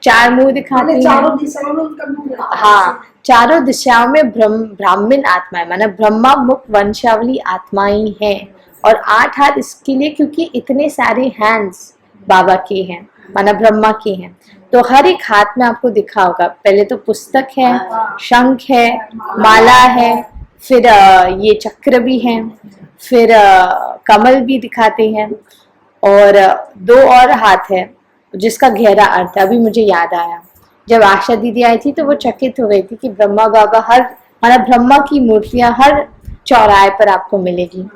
[SPEAKER 1] 4 मुंह दिखाते हैं।
[SPEAKER 2] चारों दिशाओं में उनका मुंह रहता है।
[SPEAKER 1] हाँ, चारों दिशाओं में ब्राह्मण आत्माएं, माना ब्रह्मा मुख वंशावली आत्माएं हैं। और 8 हाथ इसके लिए क्योंकि इतने सारे हैंड्स बाबा के हैं, माना ब्रह्मा के हैं। तो हर एक हाथ में आपको दिखा होगा, पहले तो पुस्तक है, शंख है, माला है, फिर ये चक्र भी है, फिर कमल भी दिखाते हैं, और 2 और हाथ है जिसका गहरा अर्थ है। अभी मुझे याद आया, जब आशा दीदी आई थी तो वो चकित हो गई थी कि ब्रह्मा बाबा माना ब्रह्मा की मूर्तियां हर चौराहे पर आपको मिलेगी,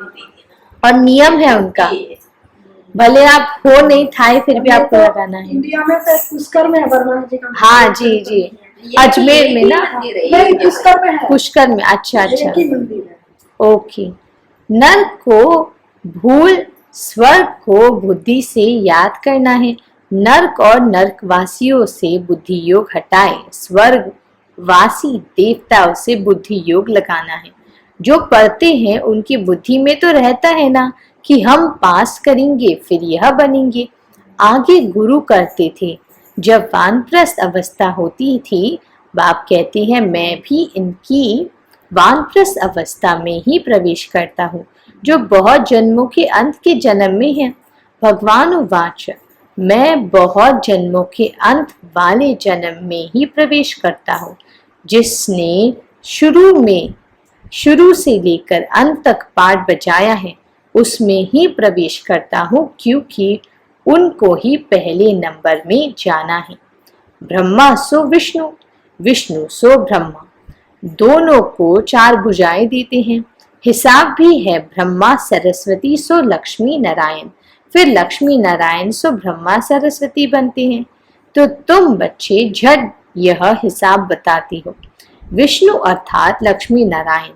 [SPEAKER 1] और नियम है उनका, भले आप हो नहीं थाई फिर भी आपको लगाना है।
[SPEAKER 2] इंडिया में तो पुष्कर में है वर्मा जी का।
[SPEAKER 1] हाँ जी जी, अजमेर में ना,
[SPEAKER 2] नहीं पुष्कर में है।
[SPEAKER 1] पुष्कर में, अच्छा
[SPEAKER 2] एक ही
[SPEAKER 1] अच्छा,
[SPEAKER 2] मंदिर है।
[SPEAKER 1] ओके। नर्क को भूल स्वर्ग को बुद्धि से याद करना है। नर्क और नर्कवासियों से बुद्धि योग हटाए, स्वर्गवासी देवताओं से बुद्धि योग लगाना है। जो पढ़ते हैं उनकी बुद्धि में तो रहता है ना कि हम पास करेंगे फिर यह बनेंगे। आगे गुरु करते थे। जब वानप्रस्थ अवस्था होती थी, बाप कहते हैं मैं भी इनकी वानप्रस्थ अवस्था में ही प्रवेश करता हूँ, जो बहुत जन्मों के अंत के जन्म में है। भगवान उवाच, मैं बहुत जन्मों के अंत वाले जन्म में ही प्रवेश करता हूँ। जिसने शुरू से लेकर अंत तक पाठ बजाया है उसमें ही प्रवेश करता हूँ, क्योंकि उनको ही पहले नंबर में जाना है। ब्रह्मा सो विष्णु, विष्णु सो ब्रह्मा, दोनों को 4 भुजाएं देते हैं। हिसाब भी है ब्रह्मा सरस्वती सो लक्ष्मी नारायण, फिर लक्ष्मी नारायण सो ब्रह्मा सरस्वती बनते हैं। तो तुम बच्चे झट यह हिसाब बताती हो। विष्णु अर्थात लक्ष्मी नारायण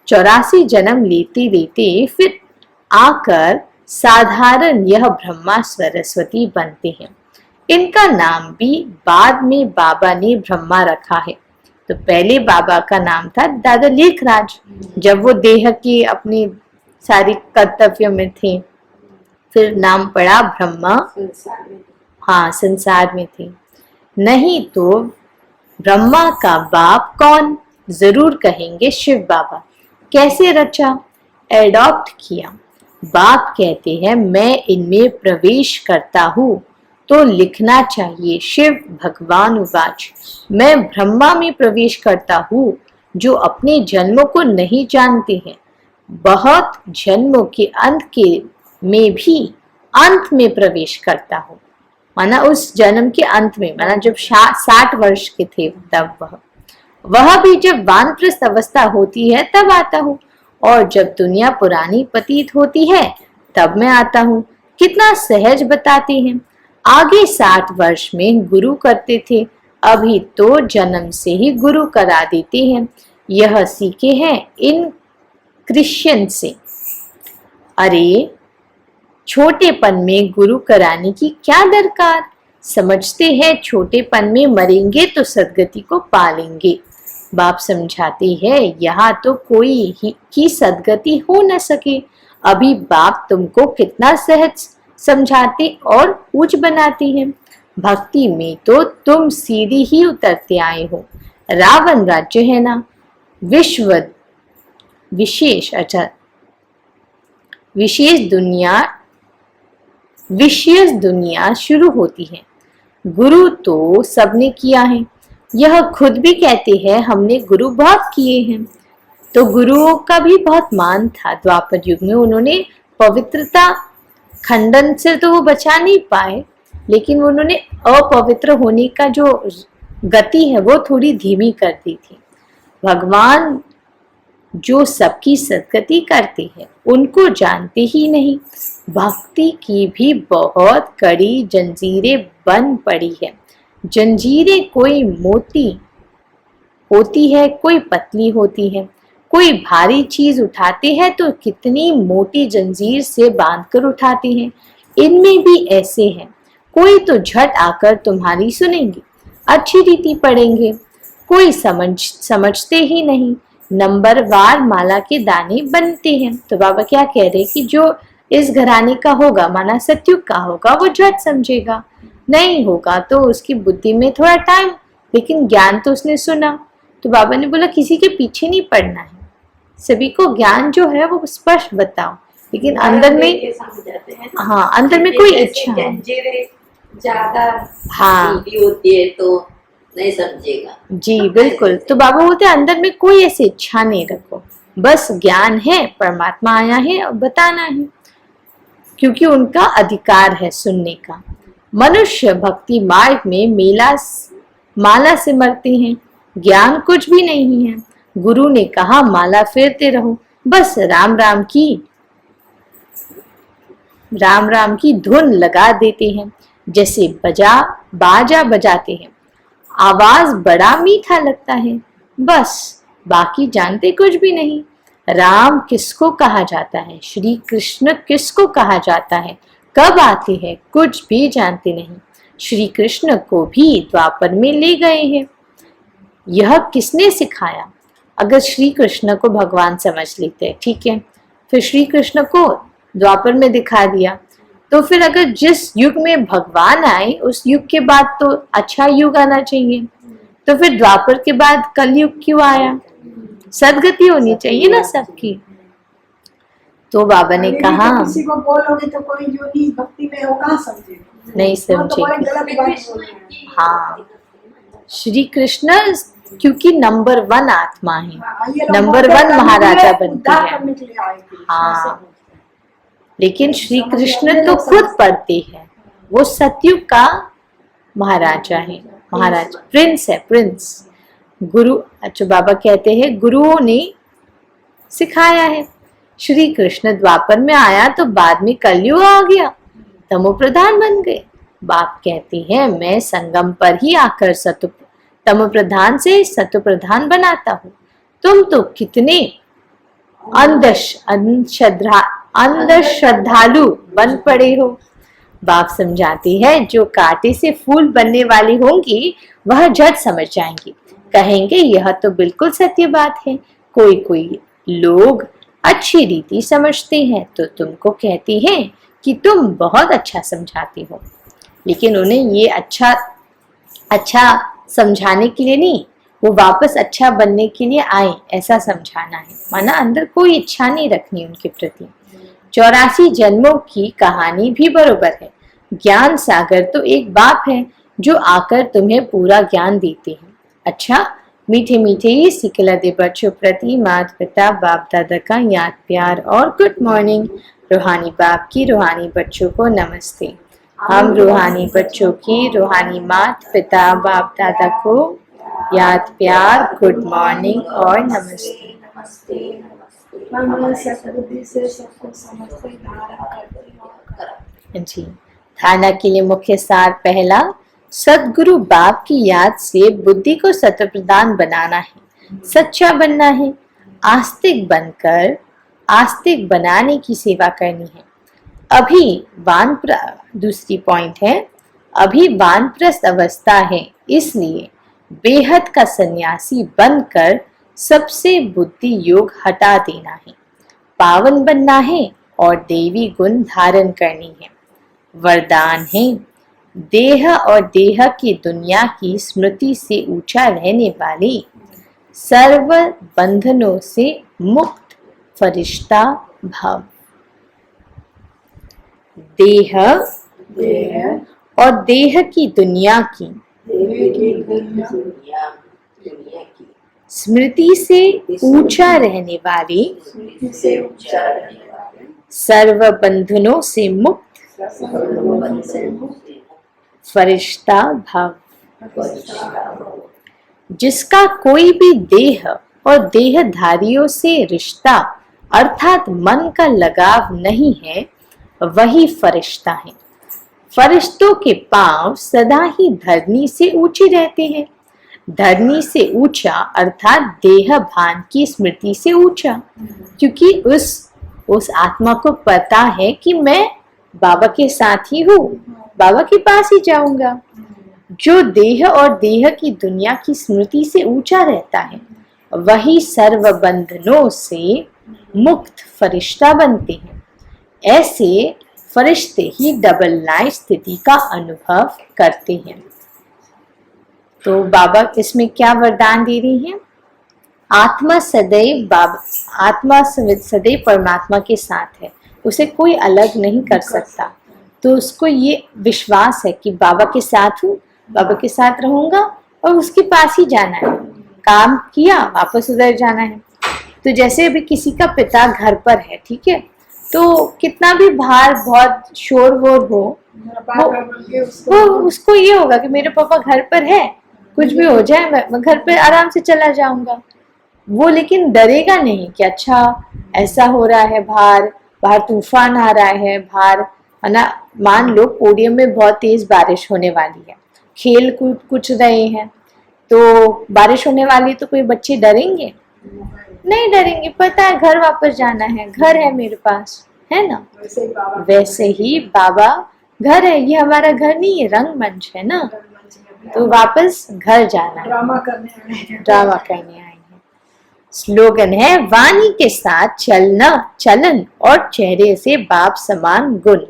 [SPEAKER 1] 84 जन्म लेते लेते फिर आकर साधारण यह ब्रह्मा सरस्वती बनते हैं। इनका नाम भी बाद में बाबा ने ब्रह्मा रखा है। तो पहले बाबा का नाम था दादा लेखराज, जब वो देह के अपने सारे कर्तव्य में थे, फिर नाम पड़ा ब्रह्मा। हाँ, संसार में थे। नहीं तो ब्रह्मा का बाप कौन? जरूर कहेंगे शिव बाबा। कैसे रचा? एडॉप्ट किया। बाप कहते हैं मैं इनमें प्रवेश करता हूँ, तो लिखना चाहिए शिव भगवान उवाच, मैं ब्रह्मा में प्रवेश करता हूँ जो अपने जन्मों को नहीं जानते हैं। बहुत जन्मों के अंत के में भी अंत में प्रवेश करता हूँ, माना उस जन्म के अंत में, माना जब 60 वर्ष के थे तब वह भी जब वानप्रस्थ अवस्था होती है तब आता हूँ, और जब दुनिया पुरानी प्रतीत होती है तब मैं आता हूँ। कितना सहज बताते हैं। आगे 60 वर्ष में गुरु करते थे, अभी तो जन्म से ही गुरु करा देते हैं। यह सीखे हैं इन क्रिश्चियन से। अरे छोटेपन में गुरु कराने की क्या दरकार? समझते हैं छोटेपन में मरेंगे तो सदगति को पालेंगे। बाप समझाते हैं यहाँ तो कोई की सदगति हो न सके। अभी बाप तुमको कितना सहज समझाते और ऊंच बनाते हैं। भक्ति में तो तुम सीधी ही उतरते आए हो। रावण राज्य है ना, विशेष दुनिया शुरू होती है। गुरु तो सबने किया है, यह खुद भी कहते हैं हमने गुरु बहुत किए हैं। तो गुरुओं का भी बहुत मान था। द्वापर युग में उन्होंने पवित्रता खंडन से तो वो बचा नहीं पाए, लेकिन उन्होंने अपवित्र होने का जो गति है वो थोड़ी धीमी कर दी थी। भगवान जो सबकी सदगति करते हैं उनको जानते ही नहीं। भक्ति की भी बहुत कड़ी जंजीरें बन पड़ी है। जंजीरें कोई मोटी होती है, कोई पतली होती है। कोई भारी चीज उठाते हैं तो कितनी मोटी जंजीर से बांधकर उठाते हैं। इनमें भी ऐसे हैं, कोई तो झट आकर तुम्हारी सुनेंगे, अच्छी रीति पढ़ेंगे, कोई समझते ही नहीं, नंबरवार माला के दाने बनते हैं। तो बाबा क्या कह रहे कि जो इस घराने का होगा, माना सतयुग का होगा, वो झट समझेगा, नहीं होगा तो उसकी बुद्धि में थोड़ा टाइम, लेकिन ज्ञान तो उसने सुना। तो बाबा ने बोला किसी के पीछे नहीं पड़ना है, सभी को ज्ञान जो है वो स्पष्ट बताओ, लेकिन अंदर में, हाँ अंदर में कोई इच्छा,
[SPEAKER 3] ज्यादा
[SPEAKER 1] हाँ
[SPEAKER 3] होती है तो नहीं समझेगा।
[SPEAKER 1] जी बिल्कुल। तो बाबा बोलते अंदर में कोई ऐसी इच्छा नहीं रखो, बस ज्ञान है, परमात्मा आया है और बताना है, क्योंकि उनका अधिकार है सुनने का। मनुष्य भक्ति मार्ग में माला से मरते हैं, ज्ञान कुछ भी नहीं है। गुरु ने कहा माला फेरते रहो, बस राम राम की धुन लगा देते हैं, जैसे बाजा बजाते हैं, आवाज बड़ा मीठा लगता है, बस बाकी जानते कुछ भी नहीं। राम किसको कहा जाता है, श्री कृष्ण किसको कहा जाता है, कब आते हैं, कुछ भी जानते नहीं। श्री कृष्ण को भी द्वापर में ले गए हैं, यह किसने सिखाया? अगर श्री कृष्ण को भगवान समझ लेते हैं, ठीक है, फिर श्री कृष्ण को द्वापर में दिखा दिया, तो फिर अगर जिस युग में भगवान आए उस युग के बाद तो अच्छा युग आना चाहिए, तो फिर द्वापर के बाद कलयुग क्यों आया? सदगति होनी चाहिए ना सबकी। तो बाबा ने कहा
[SPEAKER 2] किसी को बोलोगे तो कोई जो नहीं भक्ति में हो कहाँ समझेगा,
[SPEAKER 1] नहीं
[SPEAKER 2] तो बड़ी
[SPEAKER 1] समझेगी।
[SPEAKER 2] गलत बात बोल रहे हैं।
[SPEAKER 1] हाँ, श्री कृष्ण क्योंकि नंबर 1 आत्मा है,
[SPEAKER 2] ये लोग
[SPEAKER 1] नंबर
[SPEAKER 2] बोलते
[SPEAKER 1] 1
[SPEAKER 2] हैं,
[SPEAKER 1] महाराजा
[SPEAKER 2] उद्धार
[SPEAKER 1] बनती है।
[SPEAKER 2] करने के लिए आए थे।
[SPEAKER 1] हाँ, लेकिन श्री कृष्ण तो खुद पढ़ते हैं, वो सतयुग का महाराजा है, महाराज प्रिंस है, प्रिंस। गुरु, अच्छा बाबा कहते हैं गुरुओं ने सिखाया है। श्री कृष्ण द्वापर में आया तो बाद में कलयुग आ गया, तमो प्रधान बन गए। बाप कहते हैं मैं संगम पर ही आकर तमो प्रधान से सत्व प्रधान बनाता हूँ। तुम तो कितने अंधश्रद्धालु बन पड़े हो। बाप समझाती है जो कांटे से फूल बनने वाली होंगी वह झट समझ जाएंगी, कहेंगे यह तो बिल्कुल सत्य बात है। कोई लोग अच्छी रीति समझते हैं तो तुमको कहती हैं कि तुम बहुत अच्छा समझाती हो, लेकिन उन्हें ये अच्छा समझाने के लिए नहीं, वो वापस अच्छा बनने के लिए आए ऐसा समझाना है, माना अंदर कोई इच्छा नहीं रखनी उनके प्रति। 84 जन्मों की कहानी भी बरोबर है। ज्ञान सागर तो एक बाप है जो आकर तुम्हें पूरा ज्ञान देते हैं। अच्छा, मीठे मीठे सिकला दे बच्चों प्रति माता पिता बाप दादा का याद प्यार और गुड मॉर्निंग। रूहानी बाप की रूहानी बच्चों को नमस्ते। हम रूहानी बच्चों की रूहानी माता पिता बाप दादा को याद प्यार, गुड मॉर्निंग और नमस्ते।
[SPEAKER 2] सद्बुद्धि से सब कुछ समझते धारण करते हैं।
[SPEAKER 1] जी, धारणा के लिए मुख्य सार पहला, सदगुरु बाप की याद से बुद्धि को सत्व प्रदान बनाना है, सच्चा बनना है, आस्तिक बनकर आस्तिक बनाने की सेवा करनी है। दूसरी पॉइंट है, अभी वानप्रस्थ अवस्था है, इसलिए बेहद का सन्यासी बनकर सबसे बुद्धि योग हटा देना है, पावन बनना है और देवी गुण धारण करनी है। वरदान है, देह और देह की दुनिया की स्मृति से ऊंचा रहने वाली, सर्व बंधनों से मुक्त फरिश्ता भव। देह और देह की दुनिया की स्मृति से ऊंचा रहने वाली, सर्व बंधनों से मुक्त फरिश्ता भव। जिसका कोई भी देह और देहधारियों से रिश्ता अर्थात मन का लगाव नहीं है, वही फरिश्ता है। फरिश्तों के पांव सदा ही धरनी से ऊंचे रहते हैं। धरनी से ऊंचा अर्थात देह भान की स्मृति से ऊंचा, क्योंकि उस आत्मा को पता है कि मैं बाबा के साथ ही हूँ, बाबा के पास ही जाऊंगा। जो देह और देह की दुनिया की स्मृति से ऊंचा रहता है वही सर्व बंधनों से मुक्त फरिश्ता बनते हैं। ऐसे फरिश्ते ही डबल लाइफ स्थिति का अनुभव करते हैं। तो बाबा इसमें क्या वरदान दे रही हैं? आत्मा सदैव परमात्मा के साथ है, उसे कोई अलग नहीं कर सकता। तो उसको ये विश्वास है कि बाबा के साथ हूँ, बाबा के साथ रहूंगा और उसके पास ही जाना है। काम किया वापस उधर जाना है। तो जैसे अभी किसी का पिता घर पर है, ठीक है, तो कितना भी बाहर बहुत शोर वोर हो, वो उसको ये होगा कि मेरे पापा घर पर है, कुछ भी हो जाए मैं घर पे आराम से चला जाऊंगा। वो लेकिन डरेगा नहीं कि अच्छा ऐसा हो रहा है, बाहर तूफान आ रहा है, बाहर है ना, मान लो पोडियम में बहुत तेज बारिश होने वाली है, खेल कूद कुछ रहे हैं, तो बारिश होने वाली, तो कोई बच्चे डरेंगे? नहीं डरेंगे, पता है घर वापस जाना है, घर है मेरे पास, है ना। वैसे ही बाबा घर है, ये हमारा घर नहीं है, रंगमंच है ना, तो वापस घर जाना, ड्रामा करने आए हैं। स्लोगन है, वाणी के साथ चलन और चेहरे से बाप समान गुण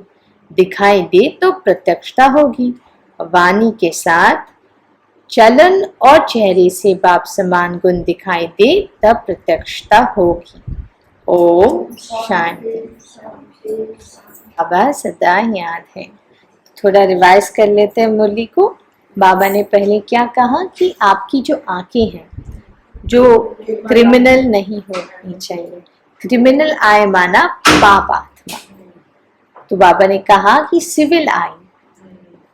[SPEAKER 1] दिखाई दे तो प्रत्यक्षता होगी। वाणी के साथ चलन और चेहरे से बाप समान गुण दिखाई दे तब प्रत्यक्षता होगी। ओम शांति। बाबा सदा याद है। थोड़ा रिवाइज कर लेते हैं मुरली को। बाबा ने पहले क्या कहा कि आपकी जो आंखें हैं जो क्रिमिनल नहीं होनी चाहिए। क्रिमिनल आय माना पाप आत्मा। तो बाबा ने कहा कि सिविल आई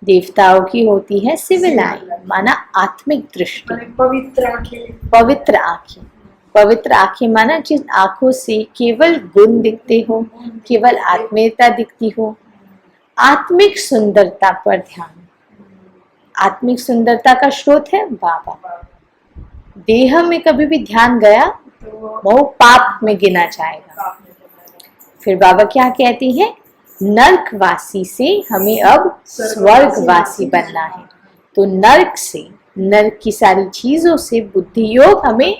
[SPEAKER 1] देवताओं की होती है, सिविल आई माना आत्मिक दृष्टि, पवित्र आंखें। पवित्र आंखें माना जिन आंखों से केवल गुण दिखते हो, केवल आत्मीयता दिखती हो। आत्मिक सुंदरता पर ध्यान। आत्मिक सुंदरता का स्रोत है बाबा। देह में कभी भी ध्यान गया वो पाप में गिना जाएगा। फिर बाबा क्या कहती है, नर्कवासी से हमें अब स्वर्गवासी बनना है। तो नर्क से, नर्क की सारी चीजों से बुद्धि योग हमें,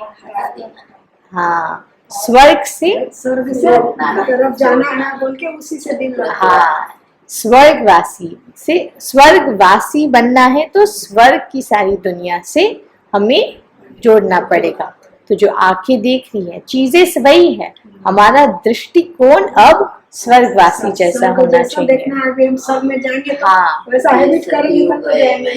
[SPEAKER 1] हाँ, स्वर्ग से
[SPEAKER 2] तरफ जाना है बोल के उसी से दिन लगता है।
[SPEAKER 1] हाँ, स्वर्गवासी से स्वर्गवासी बनना है, तो स्वर्ग की सारी दुनिया से हमें जोड़ना पड़ेगा। तो जो आंखें देख रही है चीजें वही है, हमारा दृष्टिकोण अब स्वर्गवासी जैसा होना चाहिए।
[SPEAKER 2] देखना है, हम सब में जाएंगे तो
[SPEAKER 1] हाँ,
[SPEAKER 2] वैसा हैबिट करेंगे तब तो जाएंगे।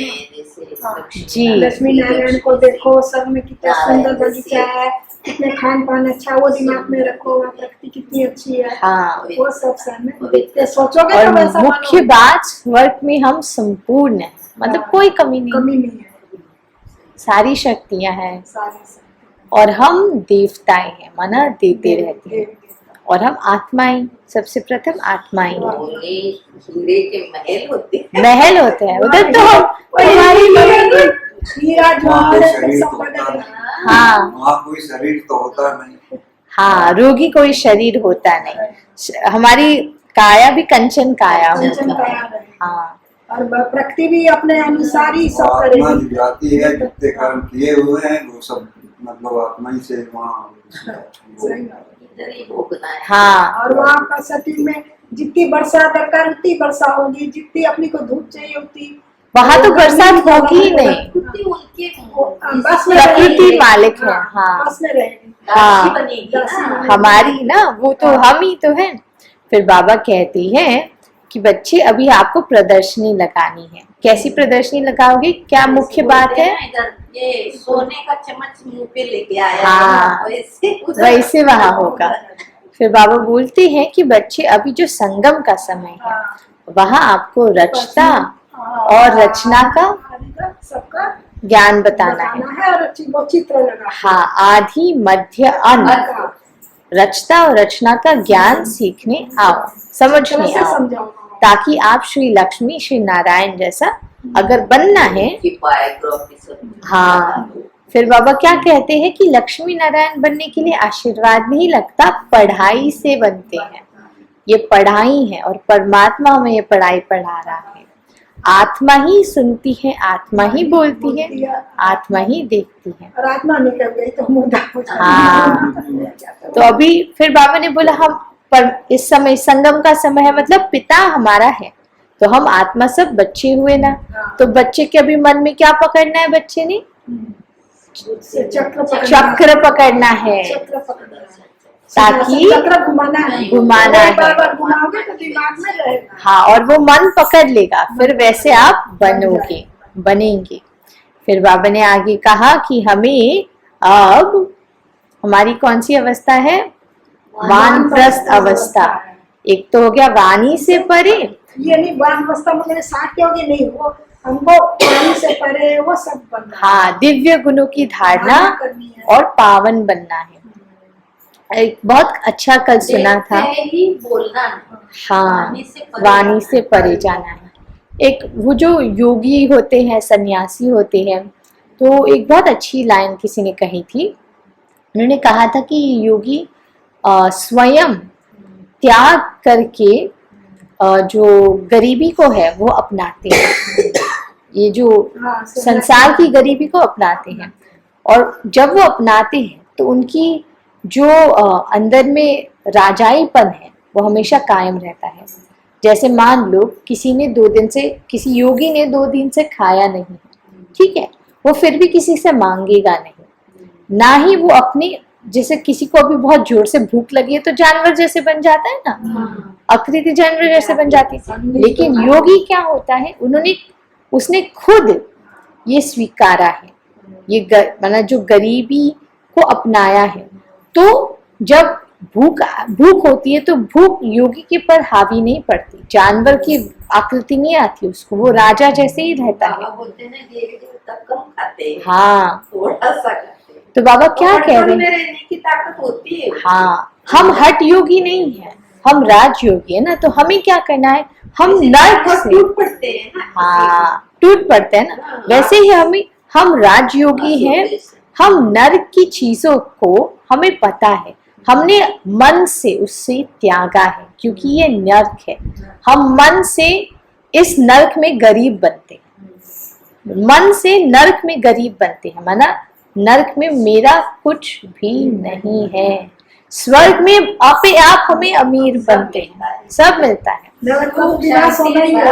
[SPEAKER 1] जी।
[SPEAKER 2] लक्ष्मी नारायण को देखो, सब में कितना सुंदर बगीचा है, कितने खान पान अच्छा, वो दिमाग में रखो, वहाँ प्रकृति कितनी अच्छी है।
[SPEAKER 1] हाँ,
[SPEAKER 2] वो सब सामने सोचोगे
[SPEAKER 1] और
[SPEAKER 2] तो वैसा
[SPEAKER 1] मुख्य बात स्वर्ग में हम संपूर्ण है, मतलब कोई कमी नहीं
[SPEAKER 2] है,
[SPEAKER 1] सारी शक्तियां हैं और हम देवताएं हैं, माना देते रहते हैं। और हम आत्माएं, सबसे प्रथम आत्माएं
[SPEAKER 3] हीरे के महल होते हैं।
[SPEAKER 1] महल होते हैं उधर तो
[SPEAKER 4] हाँ, कोई शरीर तो होता नहीं।
[SPEAKER 1] हाँ, रोगी कोई शरीर होता नहीं। हमारी काया भी कंचन काया होती है। हाँ,
[SPEAKER 2] और प्रकृति भी अपने अनुसार ही सब
[SPEAKER 4] आत्मा
[SPEAKER 2] करेगी।
[SPEAKER 4] जो जाती है, जितने कर्म किए हुए हैं वो सब मतलब आत्मा ही से वहाँ
[SPEAKER 1] हाँ।
[SPEAKER 2] और वहाँ का सती में जितनी वर्षा दरकार उतनी वर्षा होगी, जितनी अपनी को धूप चाहिए उतनी
[SPEAKER 1] वहाँ तो बरसात होगी ही नहीं,
[SPEAKER 2] बस में
[SPEAKER 1] प्रकृति मालिक है। हाँ,
[SPEAKER 2] बस में रहेगी।
[SPEAKER 1] हाँ, हमारी ना वो तो हम ही तो हैं। फिर बाबा कहती हैं कि बच्चे अभी आपको प्रदर्शनी लगानी है। कैसी प्रदर्शनी लगाओगे, क्या मुख्य बात है?
[SPEAKER 3] ये सोने का चम्मच मुंह पे लेके आया,
[SPEAKER 1] हाँ, वैसे वहाँ होगा। फिर बाबा बोलते हैं कि बच्चे अभी जो संगम का समय है वहाँ आपको रचता और रचना का
[SPEAKER 2] सबका
[SPEAKER 1] ज्ञान बताना है।
[SPEAKER 2] और वो चित्र लगा।
[SPEAKER 1] हाँ, आदि मध्य अंत रचता और रचना का ज्ञान सीखने आओ, समझने आओ, ताकि आप श्री लक्ष्मी श्री नारायण जैसा अगर बनना है। हाँ, फिर बाबा क्या कहते हैं कि लक्ष्मी नारायण बनने के लिए आशीर्वाद नहीं लगता, पढ़ाई से बनते हैं। ये पढ़ाई है और परमात्मा हमें ये पढ़ाई पढ़ा रहा है। आत्मा ही सुनती है, आत्मा ही बोलती है, आत्मा ही देखती है।
[SPEAKER 2] और आत्मा निकल गई तो मुद्दा हो जाता
[SPEAKER 1] हाँ। तो अभी फिर बाबा ने बोला हम पर इस समय संगम का समय है, मतलब पिता हमारा है, तो हम आत्मा सब बच्चे हुए ना, तो बच्चे के अभी मन में क्या पकड़ना है? बच्चे ने चक्र पकड़ना है,
[SPEAKER 2] चक्र पकड़ना है,
[SPEAKER 1] ताकि
[SPEAKER 2] चक्र घुमाना है,
[SPEAKER 1] घुमाना है।
[SPEAKER 2] बार घुमाओगे तो दिमाग में रहेगा।
[SPEAKER 1] हाँ, और वो मन पकड़ लेगा, फिर वैसे आप बनेंगे। फिर बाबा ने आगे कहा कि हमें अब हमारी कौन सी अवस्था है? वानप्रस्थ अवस्था। एक तो हो गया वाणी से परे,
[SPEAKER 2] ये नहीं वान अवस्था मतलब 60 के होगी नहीं, वो हमको वाणी से परे वो सब बनना है।
[SPEAKER 1] हाँ, दिव्य गुणों की धारणा
[SPEAKER 2] करनी है।
[SPEAKER 1] और पावन बनना है। एक बहुत अच्छा कल सुना था,
[SPEAKER 3] देखते ही बोलना नहीं।
[SPEAKER 1] हाँ,
[SPEAKER 3] वाणी से परे
[SPEAKER 1] वाणी से परे जाना है। एक वो जो योगी होते हैं, सन्यासी होते हैं, तो एक बहुत अच्छी लाइन किसी ने कही थी। उन्होंने कहा था कि योगी स्वयं त्याग करके जो गरीबी को है वो अपनाते हैं, ये जो
[SPEAKER 2] हाँ,
[SPEAKER 1] संसार की गरीबी को अपनाते हैं। और जब वो अपनाते हैं तो उनकी जो अंदर में राजाईपन है वो हमेशा कायम रहता है। जैसे मान लो किसी ने 2 दिन से, किसी योगी ने 2 दिन से खाया नहीं, ठीक है, वो फिर भी किसी से मांगेगा नहीं, ना ही वो अपनी, जैसे किसी को अभी बहुत जोर से भूख लगी है तो जानवर जैसे बन जाता है ना, आकृति जानवर जैसे बन जाती है। लेकिन योगी क्या होता है, उसने खुद ये स्वीकारा है, ये मतलब जो गरीबी को अपनाया है। तो जब भूख होती है तो भूख योगी के पर हावी नहीं पड़ती, जानवर की आकृति नहीं आती उसको, वो राजा जैसे ही रहता है।
[SPEAKER 3] बाबा बोलते हैं धीरे धीरे तब कम खाते हैं,
[SPEAKER 1] हाँ,
[SPEAKER 3] थोड़ा सा खाते हैं।
[SPEAKER 1] तो बाबा क्या कह रहे
[SPEAKER 3] में
[SPEAKER 1] हैं?
[SPEAKER 3] रहने की ताकत होती है।
[SPEAKER 1] हाँ, हम हठ योगी नहीं है, हम राज योगी है ना। तो हमें क्या करना है? हम नर्क से
[SPEAKER 3] टूट पड़ते हैं ना।
[SPEAKER 1] हाँ, टूट पड़ते हैं ना, वैसे ही हम राजयोगी हैं। हम नर्क की चीजों को हमें पता है, हमने मन से उससे त्यागा है, क्योंकि ये नर्क है। हम मन से इस नर्क में गरीब बनते हैं, मन से नर्क में गरीब बनते हैं, माना नर्क में मेरा कुछ भी नहीं है, स्वर्ग में आपे आप हमें अमीर बनते हैं, सब मिलता है।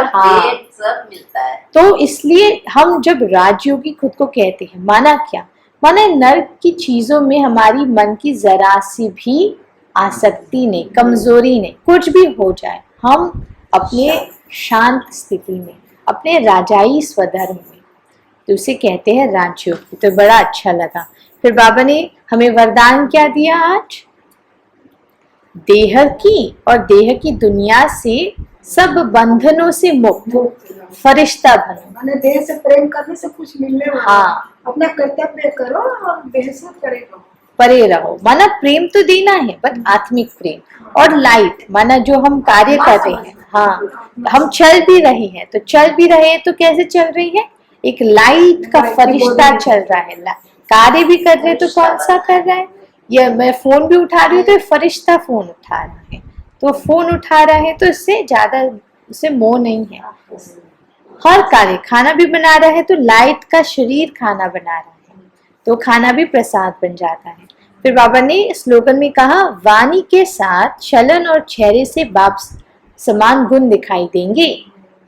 [SPEAKER 1] हाँ,
[SPEAKER 3] सब मिलता है।
[SPEAKER 1] तो इसलिए हम जब राजयोगी खुद को कहते हैं, माना क्या? माना नर्क की चीजों में हमारी मन की जरा सी भी आसक्ति नहीं, कमजोरी नहीं, कुछ भी हो जाए, हम अपने शांत स्थिति में, अपने राजाई स्वधर्म में, तो उसे कहते हैं राजयोगी। तो बड़ा अच्छा लगा। फिर बाबा ने हमें वरदान क्या दिया आज? देह की और देह की दुनिया से सब बंधनों से मुक्त फरिश्ता बनो।
[SPEAKER 2] मैंने देह से प्रेम करने से कुछ मिलने वाला।
[SPEAKER 1] हाँ,
[SPEAKER 2] अपना कर्तव्य करो और देह से
[SPEAKER 1] परे रहो, माना प्रेम तो देना है, बट आत्मिक प्रेम। और लाइट माना जो हम कार्य कर रहे हैं, हाँ, हम चल भी रहे हैं, तो चल भी रहे हैं तो कैसे चल रही है? एक लाइट का फरिश्ता चल रहा है। कार्य भी कर रहे हैं तो कौन सा कर रहा है? ये मैं फोन भी उठा रही हूँ तो फरिश्ता फोन उठा रहा है, तो फोन उठा रहा है तो इससे ज्यादा उसे मोह नहीं है। हर कार्य, खाना भी बना रहा है तो लाइट का शरीर खाना बना रहा है, तो खाना भी प्रसाद बन जाता है। फिर बाबा ने स्लोगन में कहा, वाणी के साथ चलन और चेहरे से बाप समान गुण दिखाई देंगे,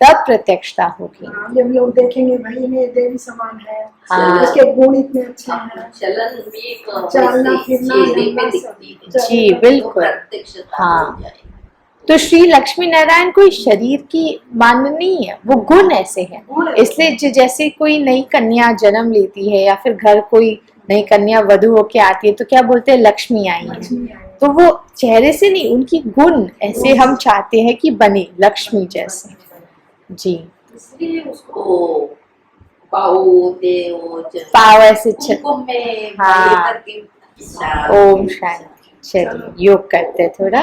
[SPEAKER 1] तब प्रत्यक्षता होगी।
[SPEAKER 2] जब लोग देखेंगे भाई ये देवी समान है,
[SPEAKER 1] हाँ,
[SPEAKER 2] उसके गुण इतने अच्छे हैं,
[SPEAKER 3] चलन भी
[SPEAKER 2] चलना फिरना
[SPEAKER 1] जी बिल्कुल। हाँ, तो श्री लक्ष्मी नारायण कोई शरीर की मान नहीं है, वो गुण ऐसे हैं। इसलिए जैसे कोई नई कन्या जन्म लेती है या फिर घर कोई नई कन्या वधू होके आती है तो क्या बोलते हैं? लक्ष्मी आई है। तो वो चेहरे से नहीं, उनकी गुण ऐसे हम चाहते हैं कि बने लक्ष्मी जैसे। जी,
[SPEAKER 3] इसलिए उसको
[SPEAKER 1] पाव ऐसे
[SPEAKER 3] में
[SPEAKER 1] हाँ। ओम शांति। चलिए योग करते थोड़ा।